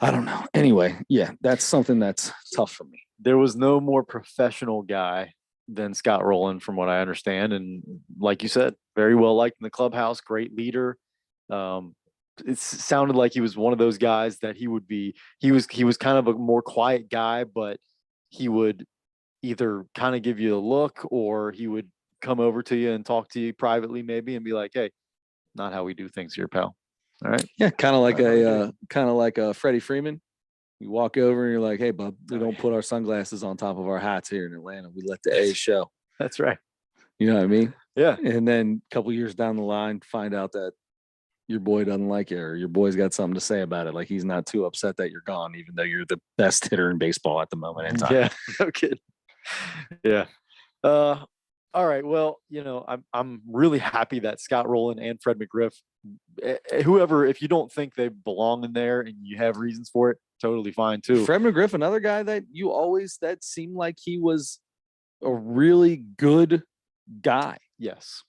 I don't know. Anyway, that's something that's tough for me. There was no more professional guy than Scott Rolen, from what I understand. And like you said, very well liked in the clubhouse, great leader. It sounded like he was one of those guys that he was kind of a more quiet guy, but he would either kind of give you a look or he would come over to you and talk to you privately maybe and be like, hey, not how we do things here, pal. All right. Yeah. Kind of like a Freddie Freeman. You walk over and you're like, hey, bub, we don't put our sunglasses on top of our hats here in Atlanta. We let the A's show. That's right. You know what I mean? Yeah. And then a couple years down the line, find out that your boy doesn't like it or your boy's got something to say about it. Like he's not too upset that you're gone, even though you're the best hitter in baseball at the moment in time. Yeah. No kidding. Yeah. All right. Well, I'm really happy that Scott Rolen and Fred McGriff, whoever, if you don't think they belong in there and you have reasons for it, totally fine too. Fred McGriff, another guy that that seemed like he was a really good guy. Yes.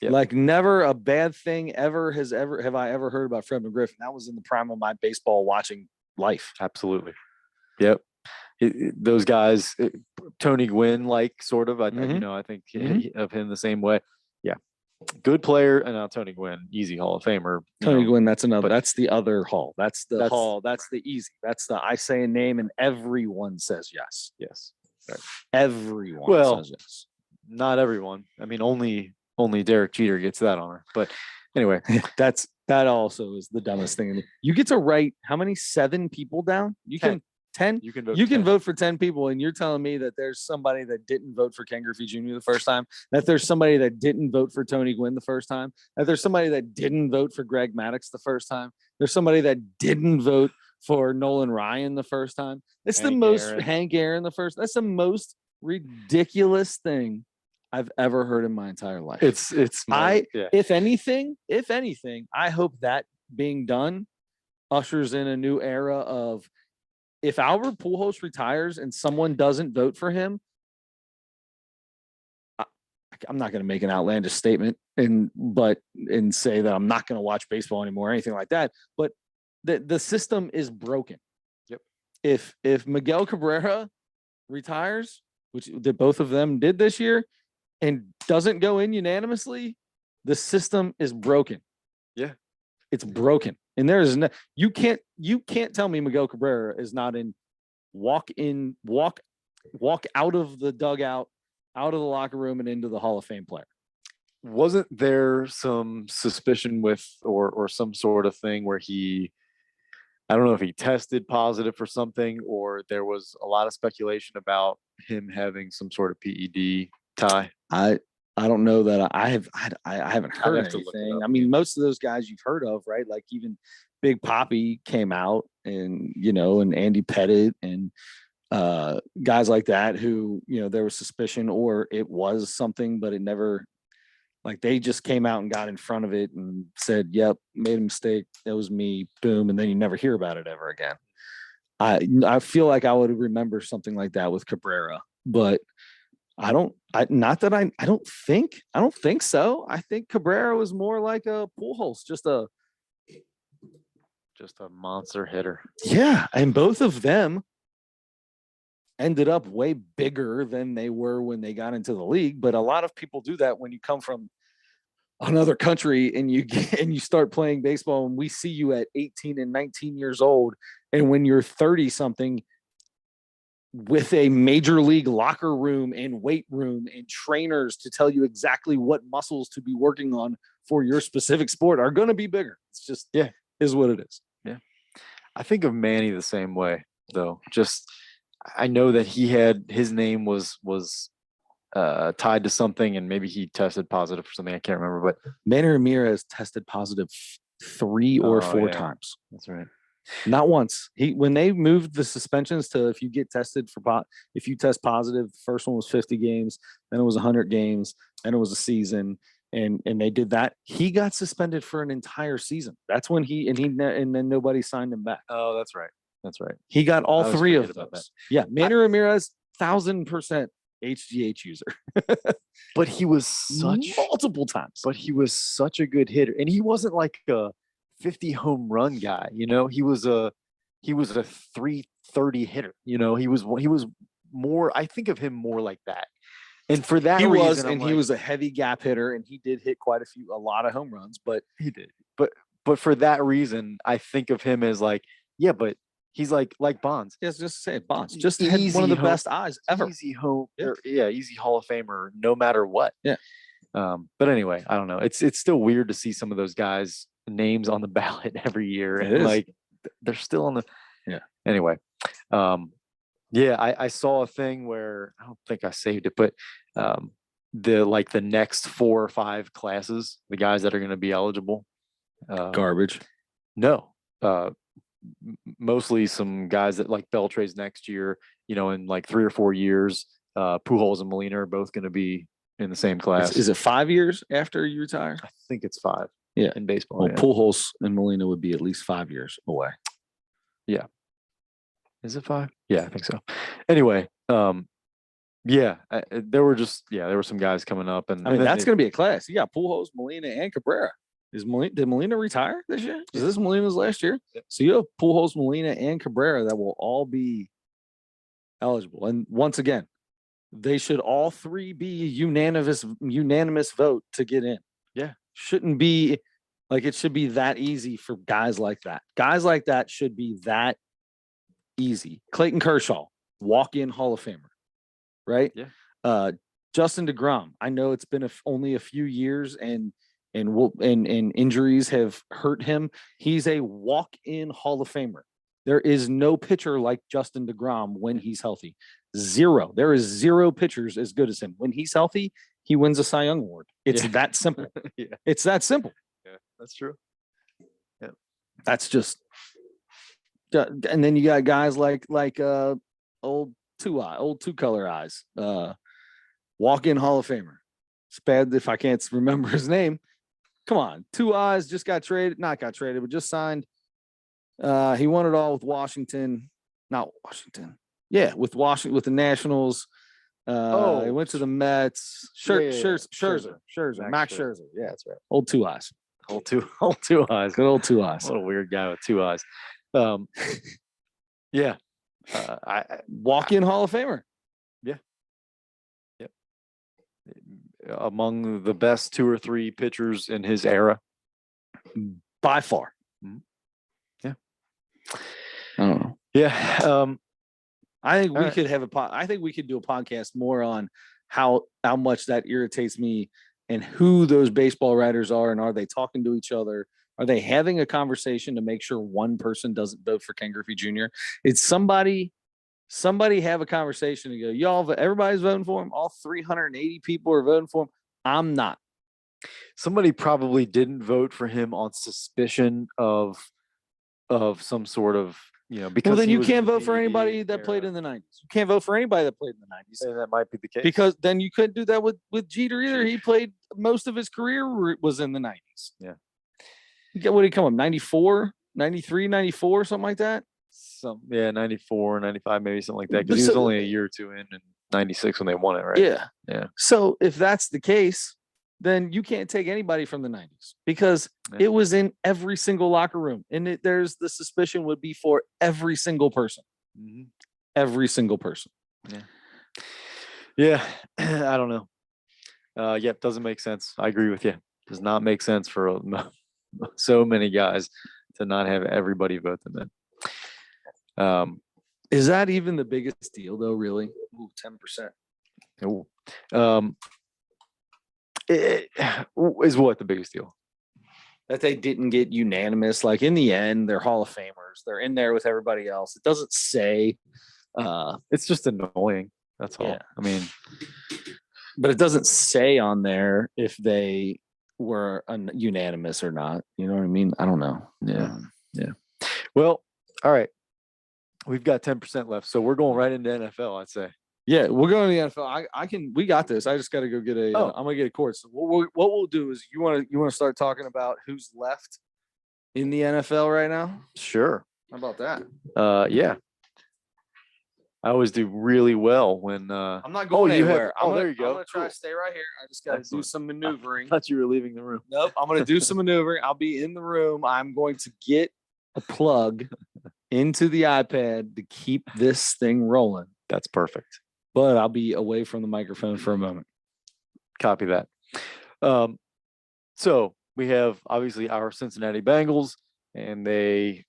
Yep. Like never a bad thing have I ever heard about Fred McGriff. And that was in the prime of my baseball watching life. Absolutely. Yep. Those guys, Tony Gwynn, like sort of, I think of him the same way. Yeah. Good player. And now Tony Gwynn, easy Hall of Famer. Tony Gwynn, that's the other Hall. That's the Hall. That's the easy. That's the, I say a name and everyone says yes. Yes. Right. Everyone says yes. Not everyone. I mean, only Derek Jeter gets that honor. But anyway, that also is the dumbest thing. You get to write how many 7 people down? You 10. Can 10. You can vote. You can vote for 10 people, and you're telling me that there's somebody that didn't vote for Ken Griffey Jr. the first time. That there's somebody that didn't vote for Tony Gwynn the first time. That there's somebody that didn't vote for Greg Maddux the first time. There's somebody that didn't vote for Nolan Ryan the first time. It's the most Hank Aaron the first. That's the most ridiculous thing I've ever heard in my entire life. If anything, I hope that being done ushers in a new era of, if Albert Pujols retires and someone doesn't vote for him, I'm not going to make an outlandish statement and say that I'm not going to watch baseball anymore or anything like that. But the system is broken. Yep. If Miguel Cabrera retires, which both of them did this year, and doesn't go in unanimously, the system is broken. Yeah. It's broken. And there is you can't tell me Miguel Cabrera is not walk out of the dugout, out of the locker room and into the Hall of Fame player. Wasn't there some suspicion with or some sort of thing where I don't know if he tested positive for something, or there was a lot of speculation about him having some sort of PED tie? I don't know that I haven't heard anything. I mean, most of those guys you've heard of, right? Like even Big Papi came out and Andy Pettit and guys like that who, there was suspicion or it was something, but it never, like they just came out and got in front of it and said, yep, made a mistake. That was me. Boom. And then you never hear about it ever again. I feel like I would remember something like that with Cabrera, but Not that I don't think so. I think Cabrera was more like a Pujols, just a monster hitter. Yeah, and both of them ended up way bigger than they were when they got into the league. But a lot of people do that when you come from another country and you start playing baseball, and we see you at 18 and 19 years old, and when you're 30 something with a major league locker room and weight room and trainers to tell you exactly what muscles to be working on for your specific sport are going to be bigger. It's just is what it is. Yeah. I think of Manny the same way though. Just I know that his name was tied to something, and maybe he tested positive for something. I can't remember, but Manny Ramirez tested positive 3 or 4 times. That's right. Not once. When they moved the suspensions to if you test positive, the first one was 50 games, then it was 100 games, then it was a season, and they did that. He got suspended for an entire season. That's when and then nobody signed him back. Oh, that's right. That's right. He got all 3 of those. Yeah, Manny Ramirez, 1,000% HGH user. But he was multiple times. But he was such a good hitter, and he wasn't like a 50 home run guy. He was a 330 hitter. He was more. I think of him more like that. And for that reason, he was a heavy gap hitter, and he did hit a lot of home runs. But he did. But for that reason, I think of him as like, but he's like Bonds. Yes, just say it. Bonds just had one of the best eyes ever. Easy easy Hall of Famer, no matter what. Yeah. But anyway, I don't know. It's still weird to see some of those guys' names on the ballot every year, and like they're still on the. Yeah. Anyway, I saw a thing where I don't think I saved it, but the next 4 or 5 classes, the guys that are going to be eligible. Garbage. No. Mostly some guys that like Beltre's next year, in like 3 or 4 years. Pujols and Molina are both going to be in the same class. Is it 5 years after you retire? I think it's 5. Yeah, in baseball. Well, Pujols and Molina would be at least 5 years away. Yeah. Is it 5? Yeah, I think so. Anyway, there were some guys coming up, and that's going to be a class. You got Pujols, Molina, and Cabrera. Did Molina retire this year? Is this Molina's last year? Yeah. So you have Pujols, Molina, and Cabrera that will all be eligible. And once again, they should all 3 be unanimous vote to get in. Yeah. Shouldn't be like it should be that easy for guys like that. Guys like that should be that easy. Clayton Kershaw, walk-in Hall of Famer, right? Yeah. Justin DeGrom. I know it's been only a few years, and injuries have hurt him. He's a walk-in Hall of Famer. There is no pitcher like Justin DeGrom when he's healthy. 0. There is 0 pitchers as good as him. When he's healthy, he wins a Cy Young Award. It's that simple. Yeah. It's that simple. Yeah, that's true. Yeah. That's just. And then you got guys like old 2-color eyes, walk-in Hall of Famer. It's bad if I can't remember his name. Come on, 2 eyes just not got traded, but just signed. He won it all with Washington, not Washington. Yeah, with the Nationals. He went to the Mets. Scherzer. Max Scherzer. Yeah, that's right. Old 2 eyes. Old two eyes. Good old 2 eyes. What a weird guy with 2 eyes. Yeah. Walk-in Hall of Famer. Yeah. Yep. Among the best 2 or 3 pitchers in his era. By far. Mm-hmm. Yeah. I don't know. Yeah. I think we could have I think we could do a podcast more on how much that irritates me and who those baseball writers are, and are they talking to each other? Are they having a conversation to make sure one person doesn't vote for Ken Griffey Jr.? It's somebody have a conversation and go, everybody's voting for him. All 380 people are voting for him. I'm not. Somebody probably didn't vote for him on suspicion of some sort of, because then you can't vote for anybody that played in the 90s. You can't vote for anybody that played in the 90s. And that might be the case. Because then you couldn't do that with Jeter either. He played most of his career was in the 90s. Yeah. What did he come up? 94, 93, 94, something like that? 94, 95, maybe something like that. Because he was only a year or 2 in. 96 when they won it, right? Yeah. Yeah. So if that's the case, then you can't take anybody from the 90s because it was in every single locker room. And there's the suspicion would be for every single person. Mm-hmm. Every single person. Yeah. I don't know. Yep. Doesn't make sense. I agree with you. Does not make sense for so many guys to not have everybody vote them in. Is that even the biggest deal though? Really? Ooh, 10%. Ooh. Is what the biggest deal? That they didn't get unanimous. Like in the end, they're Hall of Famers. They're in there with everybody else. It doesn't say. It's just annoying. That's all. Yeah. I mean, but it doesn't say on there if they were unanimous or not. You know what I mean? I don't know. Yeah. Yeah. Well, all right. We've got 10% left, so we're going right into NFL, I'd say. Yeah, we're going to the NFL. I can. We got this. I just got to go get a. I'm gonna get a court. So what we'll do is you want to start talking about who's left in the NFL right now? Sure. How about that? Yeah. I always do really well when. I'm not going anywhere. There you go. I'm gonna try to stay right here. I just got to do some maneuvering. I thought you were leaving the room. Nope. I'm gonna do some maneuvering. I'll be in the room. I'm going to get a plug into the iPad to keep this thing rolling. That's perfect. But I'll be away from the microphone for a moment. Copy that. So we have obviously our Cincinnati Bengals, and they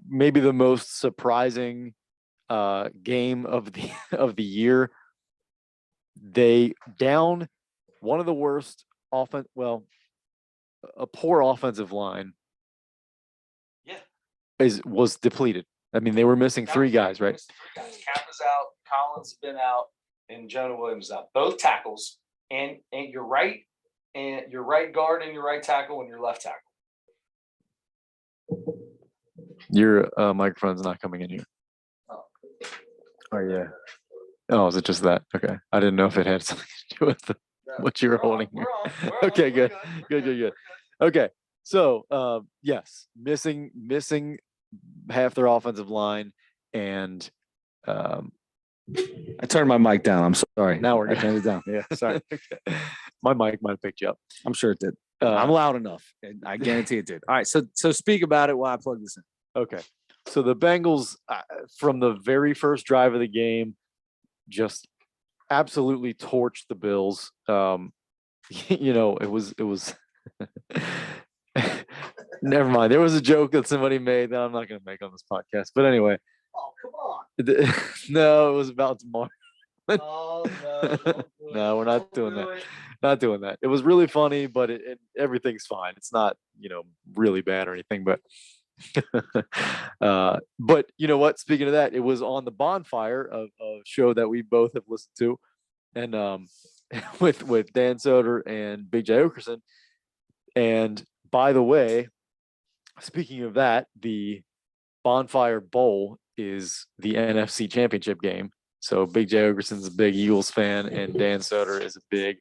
maybe the most surprising game of the year. They down one of the worst a poor offensive line. Yeah, was depleted. I mean, they were missing three guys, right? Cap is out, Collins has been out, and Jonah Williams is out. Both tackles, and your right guard and your right tackle and your left tackle. Your microphone's not coming in here. Oh yeah. Oh, is it just that? Okay. I didn't know if it had something to do with what you were holding here. Okay, good. Good. Okay. So yes, missing half their offensive line, and I turned my mic down. I'm sorry. Now I turned it down. Yeah, sorry. Okay. My mic might have picked you up. I'm sure it did. I'm loud enough. I guarantee it did. All right. So speak about it while I plug this in. Okay. So the Bengals, from the very first drive of the game, just absolutely torched the Bills. It was. Never mind. There was a joke that somebody made that I'm not going to make on this podcast. But anyway. Oh, come on. No, it was about tomorrow. Oh, no. No, we're not doing that. Not doing that. It was really funny, but everything's fine. It's not, really bad or anything. But, but you know what? Speaking of that, it was on the Bonfire, a show that we both have listened to, and with Dan Soder and Big J Okerson. And by the way, speaking of that, the Bonfire Bowl is the NFC Championship game. So Big J Ogerson's a big Eagles fan, and Dan Soder is a big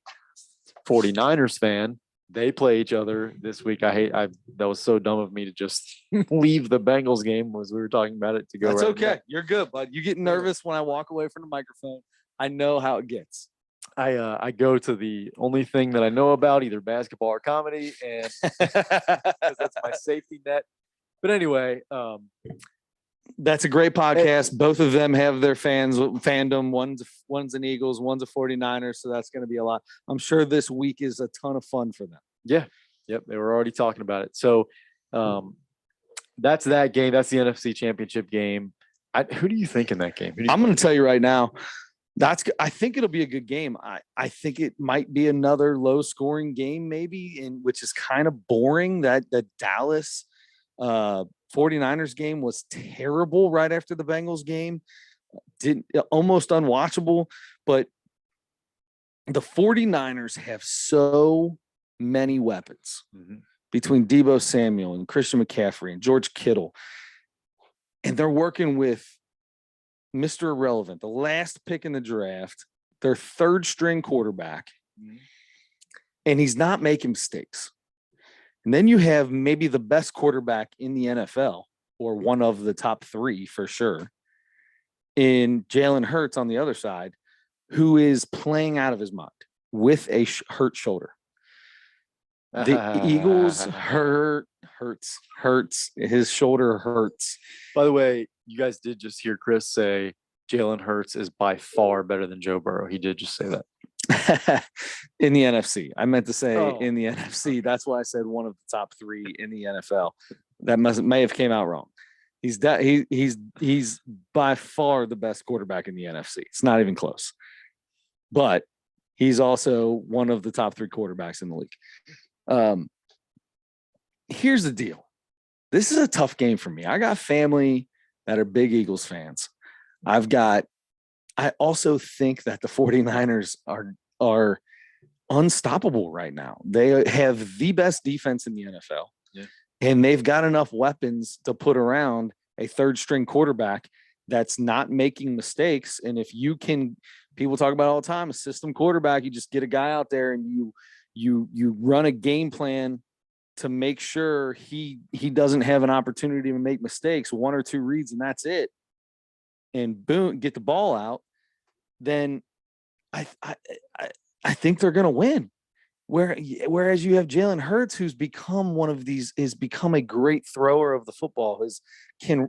49ers fan. They play each other this week. That was so dumb of me to just leave the Bengals game as we were talking about it to go. That's right. Okay. You're good, bud. You get nervous when I walk away from the microphone. I know how it gets. I go to the only thing that I know about, either basketball or comedy, and that's my safety net. But anyway, that's a great podcast. Both of them have their fandom. One's an Eagles, one's a 49ers. So that's going to be a lot. I'm sure this week is a ton of fun for them. Yeah. Yep. They were already talking about it. So that's that game. That's the NFC Championship game. Who do you think in that game? I'm going to tell you right now. I think it'll be a good game. I think it might be another low scoring game, maybe, which is kind of boring. That Dallas 49ers game was terrible right after the Bengals game. Almost unwatchable, but the 49ers have so many weapons between Deebo Samuel and Christian McCaffrey and George Kittle. And they're working with Mr. Irrelevant, the last pick in the draft, their third string quarterback, and he's not making mistakes. And then you have maybe the best quarterback in the NFL, or one of the top three for sure. in Jalen Hurts on the other side, who is playing out of his mind with a hurt shoulder. The Eagles hurts. His shoulder hurts. By the way, you guys did just hear Chris say Jalen Hurts is by far better than Joe Burrow. He did just say that. In the NFC. I meant to say Oh. in the NFC. That's why I said one of the top 3 in the NFL. That may have came out wrong. He's by far the best quarterback in the NFC. It's not even close. But he's also one of the top 3 quarterbacks in the league. Here's the deal. This is a tough game for me. I got family that are big Eagles fans. I also think that the 49ers are unstoppable right now. They have the best defense in the NFL. Yeah. And they've got enough weapons to put around a third string quarterback that's not making mistakes. And if you can, people talk about all the time, a system quarterback, you just get a guy out there and you run a game plan to make sure he doesn't have an opportunity to make mistakes, 1 or 2 reads, and that's it. And boom, get the ball out. Then I think they're going to win. Whereas you have Jalen Hurts, who's become become a great thrower of the football,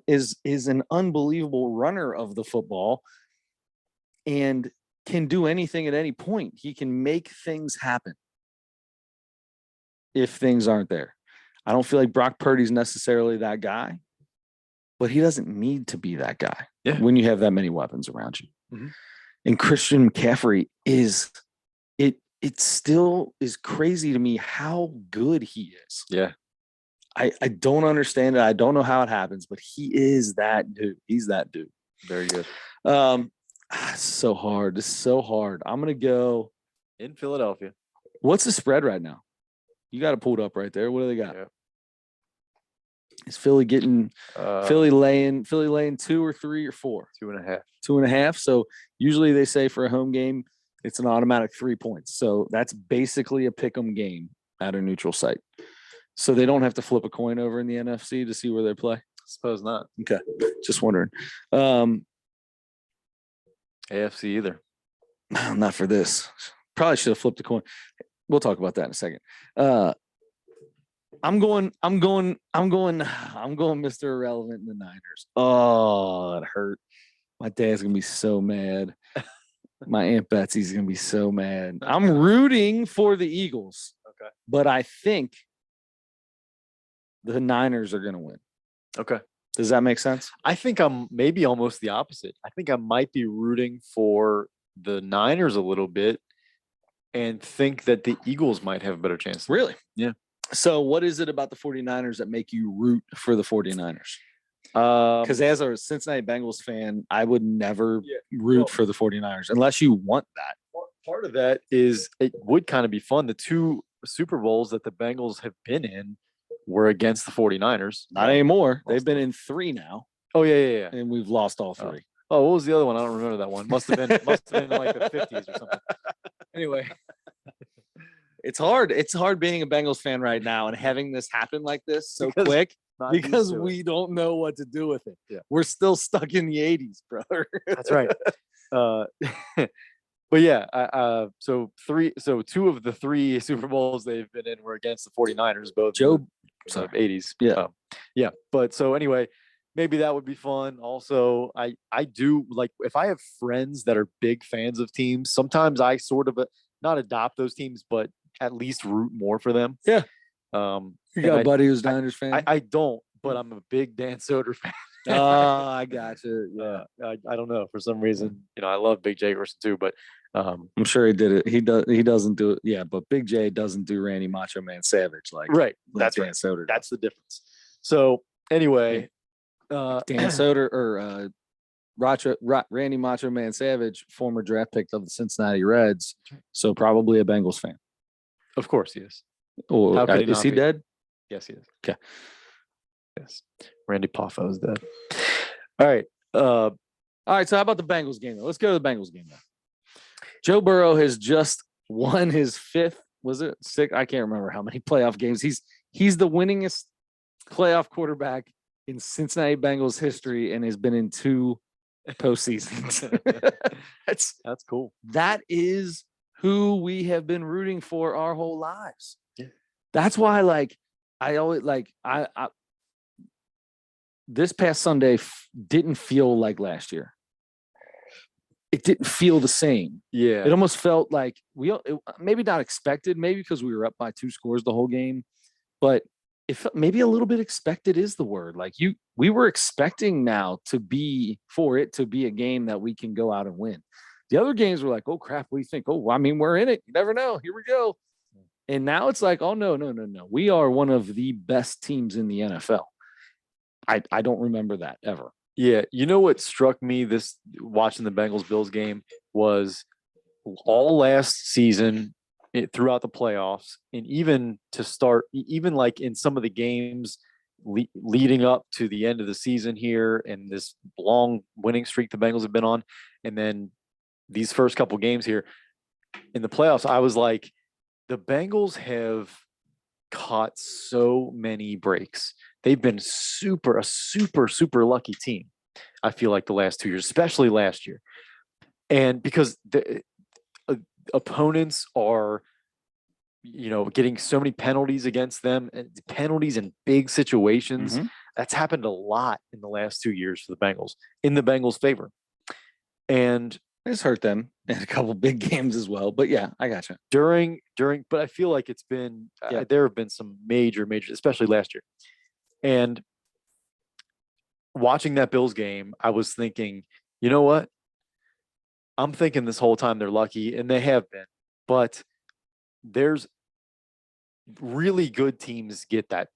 is an unbelievable runner of the football, and can do anything at any point. He can make things happen if things aren't there. I don't feel like Brock Purdy's necessarily that guy, but he doesn't need to be that guy when you have that many weapons around you. Mm-hmm. And Christian McCaffrey it still is crazy to me how good he is. Yeah. I don't understand it. I don't know how it happens, but he is that dude. He's that dude. Very good. It's so hard. It's so hard. I'm going to go in Philadelphia. What's the spread right now? You got it pulled up right there. What do they got? Yeah. Is Philly getting Philly laying 2 or 3 or 4? 2.5. 2.5. So usually they say for a home game, it's an automatic 3 points. So that's basically a pick'em game at a neutral site. So they don't have to flip a coin over in the NFC to see where they play. Suppose not. Okay. Just wondering. AFC either. Not for this. Probably should have flipped a coin. We'll talk about that in a second. I'm going Mr. Irrelevant in the Niners. Oh, it hurt. My dad's gonna be so mad. My Aunt Betsy's gonna be so mad. I'm rooting for the Eagles. Okay. But I think the Niners are gonna win. Okay. Does that make sense? I think I'm maybe almost the opposite. I think I might be rooting for the Niners a little bit and think that the Eagles might have a better chance. Really? Yeah. So what is it about the 49ers that make you root for the 49ers? Because as a Cincinnati Bengals fan, I would never root for the 49ers unless you want that. Part of that is it would kind of be fun. The 2 Super Bowls that the Bengals have been in were against the 49ers. Not anymore. They've been in 3 now. Oh, yeah. And we've lost all 3. Oh, what was the other one? I don't remember that one. Must have been like the 50s or something. Anyway. It's hard. It's hard being a Bengals fan right now and having this happen like this so quick because we don't know what to do with it. Yeah. We're still stuck in the 80s, brother. That's right. But yeah, so 2 of the 3 Super Bowls they've been in were against the 49ers, both 80s. Yeah. But so anyway, maybe that would be fun. Also, I do like if I have friends that are big fans of teams, sometimes I sort of not adopt those teams, but at least root more for them. Yeah. You got a buddy who's a Niners fan? I don't, but I'm a big Dan Soder fan. Oh, I gotcha. Yeah. I don't know. For some reason, I love Big J Gerson too, but I'm sure he did it. He doesn't do it. Yeah, but Big J doesn't do Randy Macho Man Savage like That's Dan right. Soder. That's the difference. So anyway, Dan Soder or Randy Macho Man Savage, former draft pick of the Cincinnati Reds, so probably a Bengals fan. Of course he is. Or is he dead? Yes, he is. Okay. Yes. Randy Poffo is dead. All right. All right. So how about the Bengals game? Let's go to the Bengals game now. Joe Burrow has just won his 5th, was it 6? I can't remember how many playoff games. He's the winningest playoff quarterback in Cincinnati Bengals history and has been in 2 postseasons. That's cool. That is who we have been rooting for our whole lives. Yeah. That's why, like, I always like I this past Sunday didn't feel like last year. It didn't feel the same. Yeah. It almost felt like maybe not expected, maybe because we were up by 2 scores the whole game, but it felt maybe a little bit expected is the word. Like we were expecting now to be a game that we can go out and win. The other games were like, oh crap, what do you think? Oh, I mean, we're in it. You never know. Here we go. And now it's like, oh no. We are one of the best teams in the NFL. I don't remember that ever. Yeah. You know what struck me watching the Bengals-Bills game was all last season throughout the playoffs, and even to start, even like in some of the games leading up to the end of the season here and this long winning streak the Bengals have been on, and then these first couple games here in the playoffs, I was like, the Bengals have caught so many breaks. They've been a super lucky team, I feel like, the last 2 years, especially last year. And because the opponents are, getting so many penalties against them, and penalties in big situations. Mm-hmm. That's happened a lot in the last 2 years for the Bengals, in the Bengals' favor. And it's hurt them in a couple big games as well. But yeah, I gotcha. But I feel like it's been, there have been some major, especially last year. And watching that Bills game, I was thinking, you know what? I'm thinking this whole time they're lucky, and they have been. But there's really good teams get that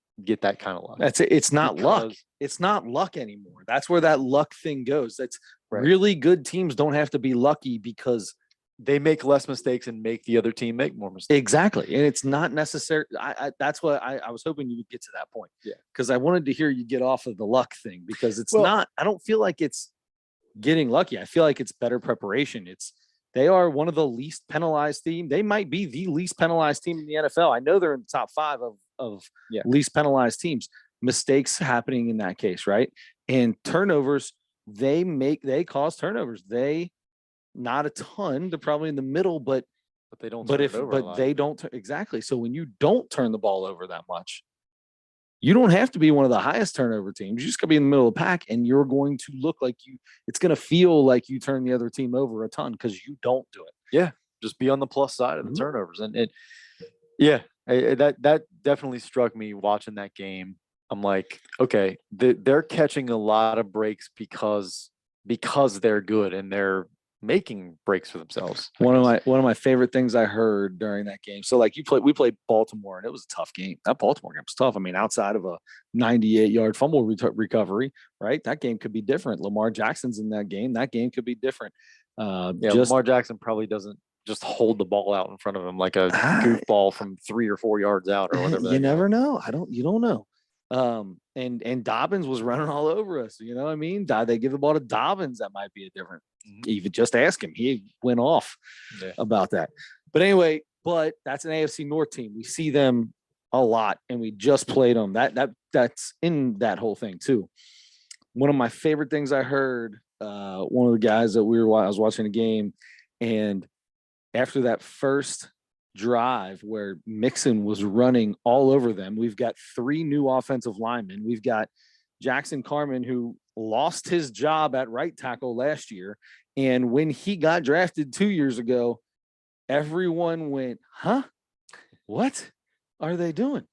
kind of luck. That's it. It's not luck. It's not luck anymore. That's where that luck thing goes. That's right. Really good teams don't have to be lucky because they make less mistakes and make the other team make more mistakes. Exactly. And it's not necessary. That's what I was hoping you would get to that point. Yeah. Because I wanted to hear you get off of the luck thing, because it's not, I don't feel like it's getting lucky. I feel like it's better preparation. They are one of the least penalized team. They might be the least penalized team in the NFL. I know they're in the top 5 of least penalized teams. Mistakes happening in that case, right? And turnovers, they cause turnovers. Not a ton. They're probably in the middle, but they don't. They don't exactly. So when you don't turn the ball over that much, you don't have to be one of the highest turnover teams. You just got to be in the middle of the pack, and you're going to look like it's going to feel like you turn the other team over a ton because you don't do it. Yeah. Just be on the plus side of the turnovers. And that definitely struck me watching that game. I'm like, okay, they're catching a lot of breaks because they're good and they're making breaks for themselves. One of my favorite things I heard during that game. So like we played Baltimore, and it was a tough game. That Baltimore game was tough. I mean, outside of a 98-yard fumble recovery, right? That game could be different. Lamar Jackson's in that game. That game could be different. Lamar Jackson probably doesn't just hold the ball out in front of him like a goofball from 3 or 4 yards out or whatever. You never know. You don't know. And Dobbins was running all over us. You know what I mean? They give the ball to Dobbins. That might be a different. Even just ask him. He went off about that. But anyway, that's an AFC North team. We see them a lot, and we just played them. That's in that whole thing too. One of my favorite things I heard, one of the guys that I was watching a game, and after that first drive where Mixon was running all over them, we've got 3 new offensive linemen. We've got Jackson Carman, who lost his job at right tackle last year. And when he got drafted 2 years ago, everyone went, huh? What are they doing?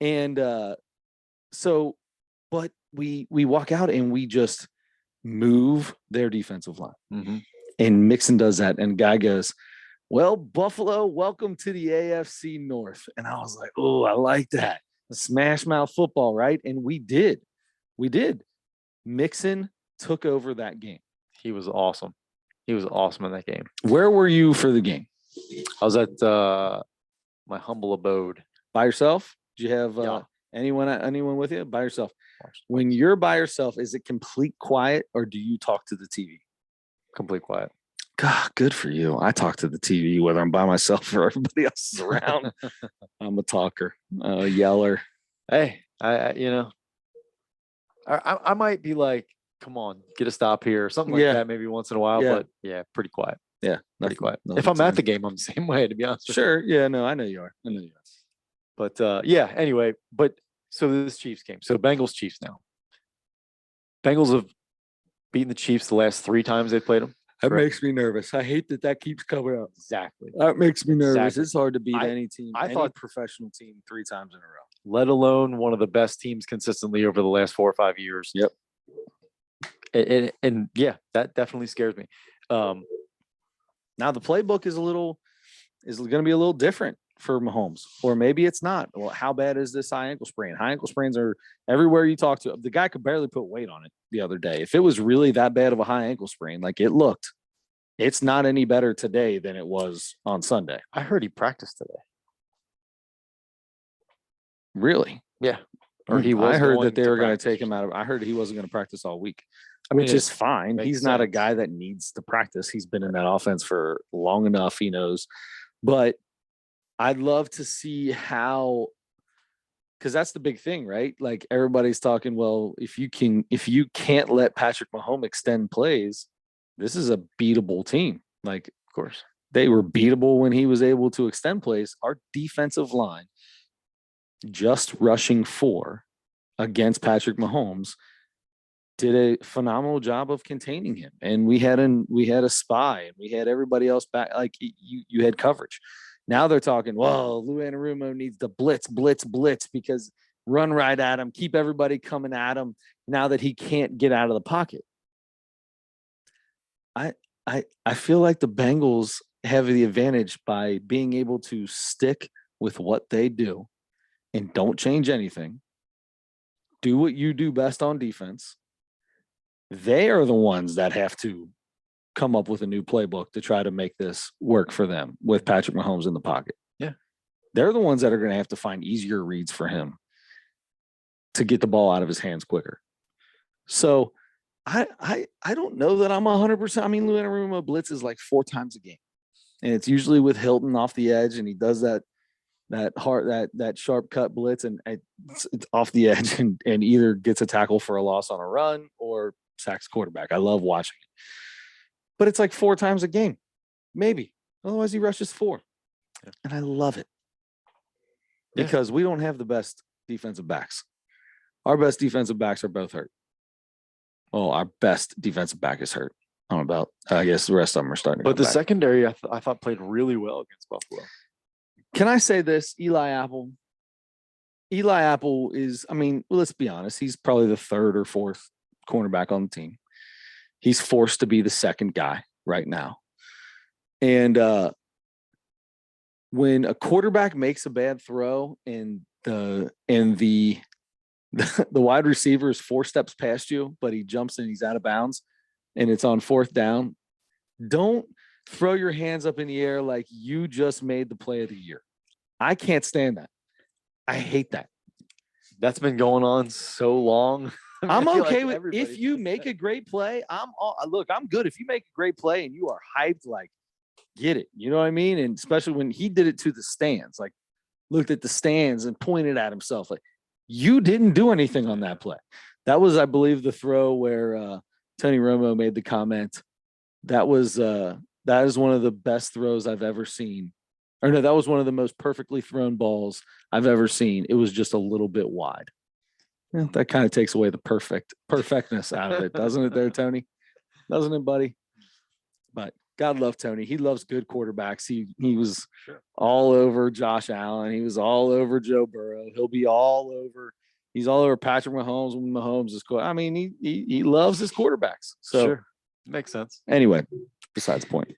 And but we walk out and we just move their defensive line. Mm-hmm. And Mixon does that. And guy goes, well, Buffalo, welcome to the AFC North. And I was like, oh, I like that. Smash mouth football, right? And we did. Mixon took over that game. He was awesome. He was awesome in that game. Where were you for the game? I was at my humble abode. By yourself? Did you have anyone with you? By yourself. When you're by yourself, is it complete quiet or do you talk to the TV? Complete quiet. God, good for you. I talk to the TV whether I'm by myself or everybody else is around. I'm a talker, a yeller. Hey, I might be like come on, get a stop here, something like Yeah. that, maybe once in a while. Yeah. But yeah, pretty quiet. Yeah, Pretty quiet. If nothing I'm at to- the game, I'm the same way, to be honest with you. Sure. Yeah, no, I know you are. I know you are. But yeah, anyway, but so this Chiefs game. So Bengals Chiefs now. Bengals have beaten the Chiefs the last 3 times they played them. That Correct. makes me nervous. I hate that keeps coming up. Exactly. That makes me nervous. Exactly. It's hard to beat I- any team, I any thought- professional team 3 times in a row. Let alone one of the best teams consistently over the last 4 or 5 years. Yep. And yeah, that definitely scares me. Now the playbook is going to be a little different for Mahomes, or maybe it's not. Well, how bad is this high ankle sprain? High ankle sprains are everywhere you talk to. The guy could barely put weight on it the other day. If it was really that bad of a high ankle sprain, like it looked, it's not any better today than it was on Sunday. I heard he practiced today. Really? Yeah. Or he was. I heard going that they were going to practice. take him out of. I heard he wasn't going to practice all week. I mean, Which is fine. makes He's not a sense. guy that needs to practice. He's been in that offense for long enough. He knows. But I'd love to see how, because that's the big thing, right? Like everybody's talking, well, if you can't let Patrick Mahomes extend plays, this is a beatable team. Like, of course, they were beatable when he was able to extend plays. Our defensive line just rushing 4 against Patrick Mahomes did a phenomenal job of containing him. And we had a spy and we had everybody else back. Like you had coverage. Now they're talking, well, Lou Anarumo needs to blitz because run right at him, keep everybody coming at him now that he can't get out of the pocket. I feel like the Bengals have the advantage by being able to stick with what they do and don't change anything. Do what you do best on defense. They are the ones that have to come up with a new playbook to try to make this work for them with Patrick Mahomes in the pocket. Yeah. They're the ones that are going to have to find easier reads for him to get the ball out of his hands quicker. So I don't know that I'm 100%. I mean, Lou Anarumo blitzes like 4 times a game. And it's usually with Hilton off the edge, and he does that sharp cut blitz, and it's off the edge and either gets a tackle for a loss on a run or sacks quarterback. I love watching it. But it's like 4 times a game, maybe. Otherwise, he rushes 4. Yeah. And I love it because we don't have the best defensive backs. Our best defensive backs are both hurt. Well, our best defensive back is hurt. I don't know about, I guess the rest of them are starting to but come the back. secondary, I thought played really well against Buffalo. Can I say this? Eli Apple is, I mean, let's be honest. He's probably the 3rd or 4th cornerback on the team. He's forced to be the 2nd guy right now. And when a quarterback makes a bad throw and the wide receiver is 4 steps past you, but he jumps and he's out of bounds and it's on 4th down, don't throw your hands up in the air like you just made the play of the year. I can't stand that. I hate that. That's been going on so long. I mean, I'm I feel okay like with if you make a great play. I'm good. If you make a great play and you are hyped, like get it. You know what I mean? And especially when he did it to the stands, like looked at the stands and pointed at himself, like you didn't do anything on that play. That was, I believe, the throw where Tony Romo made the comment. That is one of the best throws I've ever seen. Or no, that was one of the most perfectly thrown balls I've ever seen. It was just a little bit wide. Yeah, that kind of takes away the perfectness out of it, doesn't it there, Tony? Doesn't it, buddy? But God love Tony. He loves good quarterbacks. He was all over Josh Allen. He was all over Joe Burrow. He'll be all over. He's all over Patrick Mahomes when Mahomes is I mean, he loves his quarterbacks. So sure. Makes sense. Anyway, besides the point.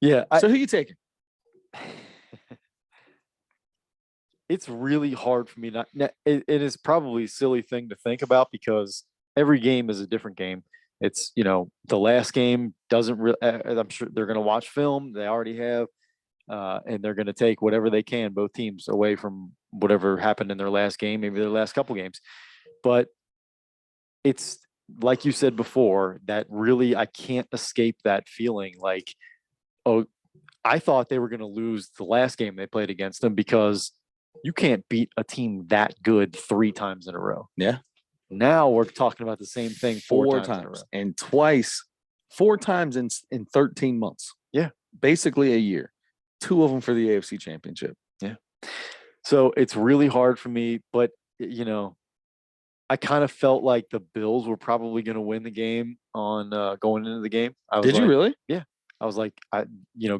Yeah. So who you taking? It's really hard for me not. It is probably a silly thing to think about because every game is a different game. It's, the last game doesn't really, I'm sure they're going to watch film. They already have, and they're going to take whatever they can, both teams, away from whatever happened in their last game, maybe their last couple games. But it's like you said before, that really, I can't escape that feeling like, oh, I thought they were going to lose the last game they played against them because you can't beat a team that good 3 times in a row. Yeah. Now we're talking about the same thing four times in a row. and four times in 13 months. Yeah. Basically a year. 2 of them for the AFC Championship. Yeah. So it's really hard for me, but I kind of felt like the Bills were probably going to win the game on going into the game. Did you really? Yeah. I was like,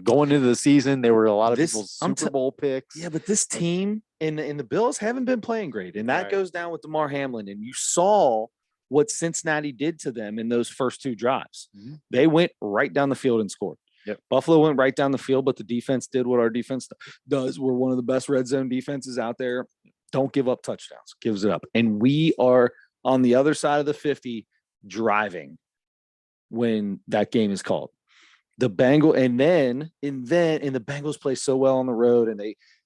going into the season, there were a lot of people's I'm Super Bowl picks. Yeah, but this team and the Bills haven't been playing great, and that goes down with DeMar Hamlin. And you saw what Cincinnati did to them in those first 2 drives. Mm-hmm. They went right down the field and scored. Yep. Buffalo went right down the field, but the defense did what our defense does. We're one of the best red zone defenses out there. Don't give up touchdowns. Gives it up. And we are on the other side of the 50 driving when that game is called. The Bengals play so well on the road, and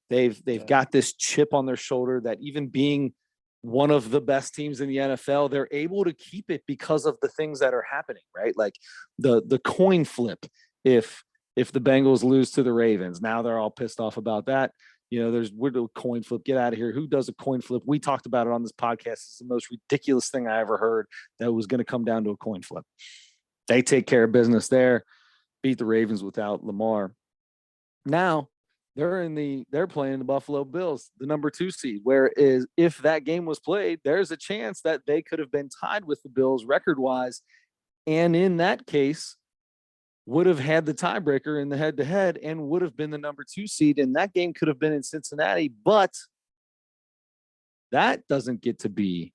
they've got this chip on their shoulder that even being one of the best teams in the NFL, they're able to keep it because of the things that are happening, right? Like the coin flip. If the Bengals lose to the Ravens, now they're all pissed off about that. We're the coin flip. Get out of here. Who does a coin flip? We talked about it on this podcast. It's the most ridiculous thing I ever heard that was going to come down to a coin flip. They take care of business there. Beat the Ravens without Lamar. Now they're playing the Buffalo Bills, the number 2 seed. Whereas if that game was played, there's a chance that they could have been tied with the Bills record-wise, and in that case, would have had the tiebreaker in the head-to-head and would have been the number 2 seed, and that game could have been in Cincinnati. But that doesn't get to be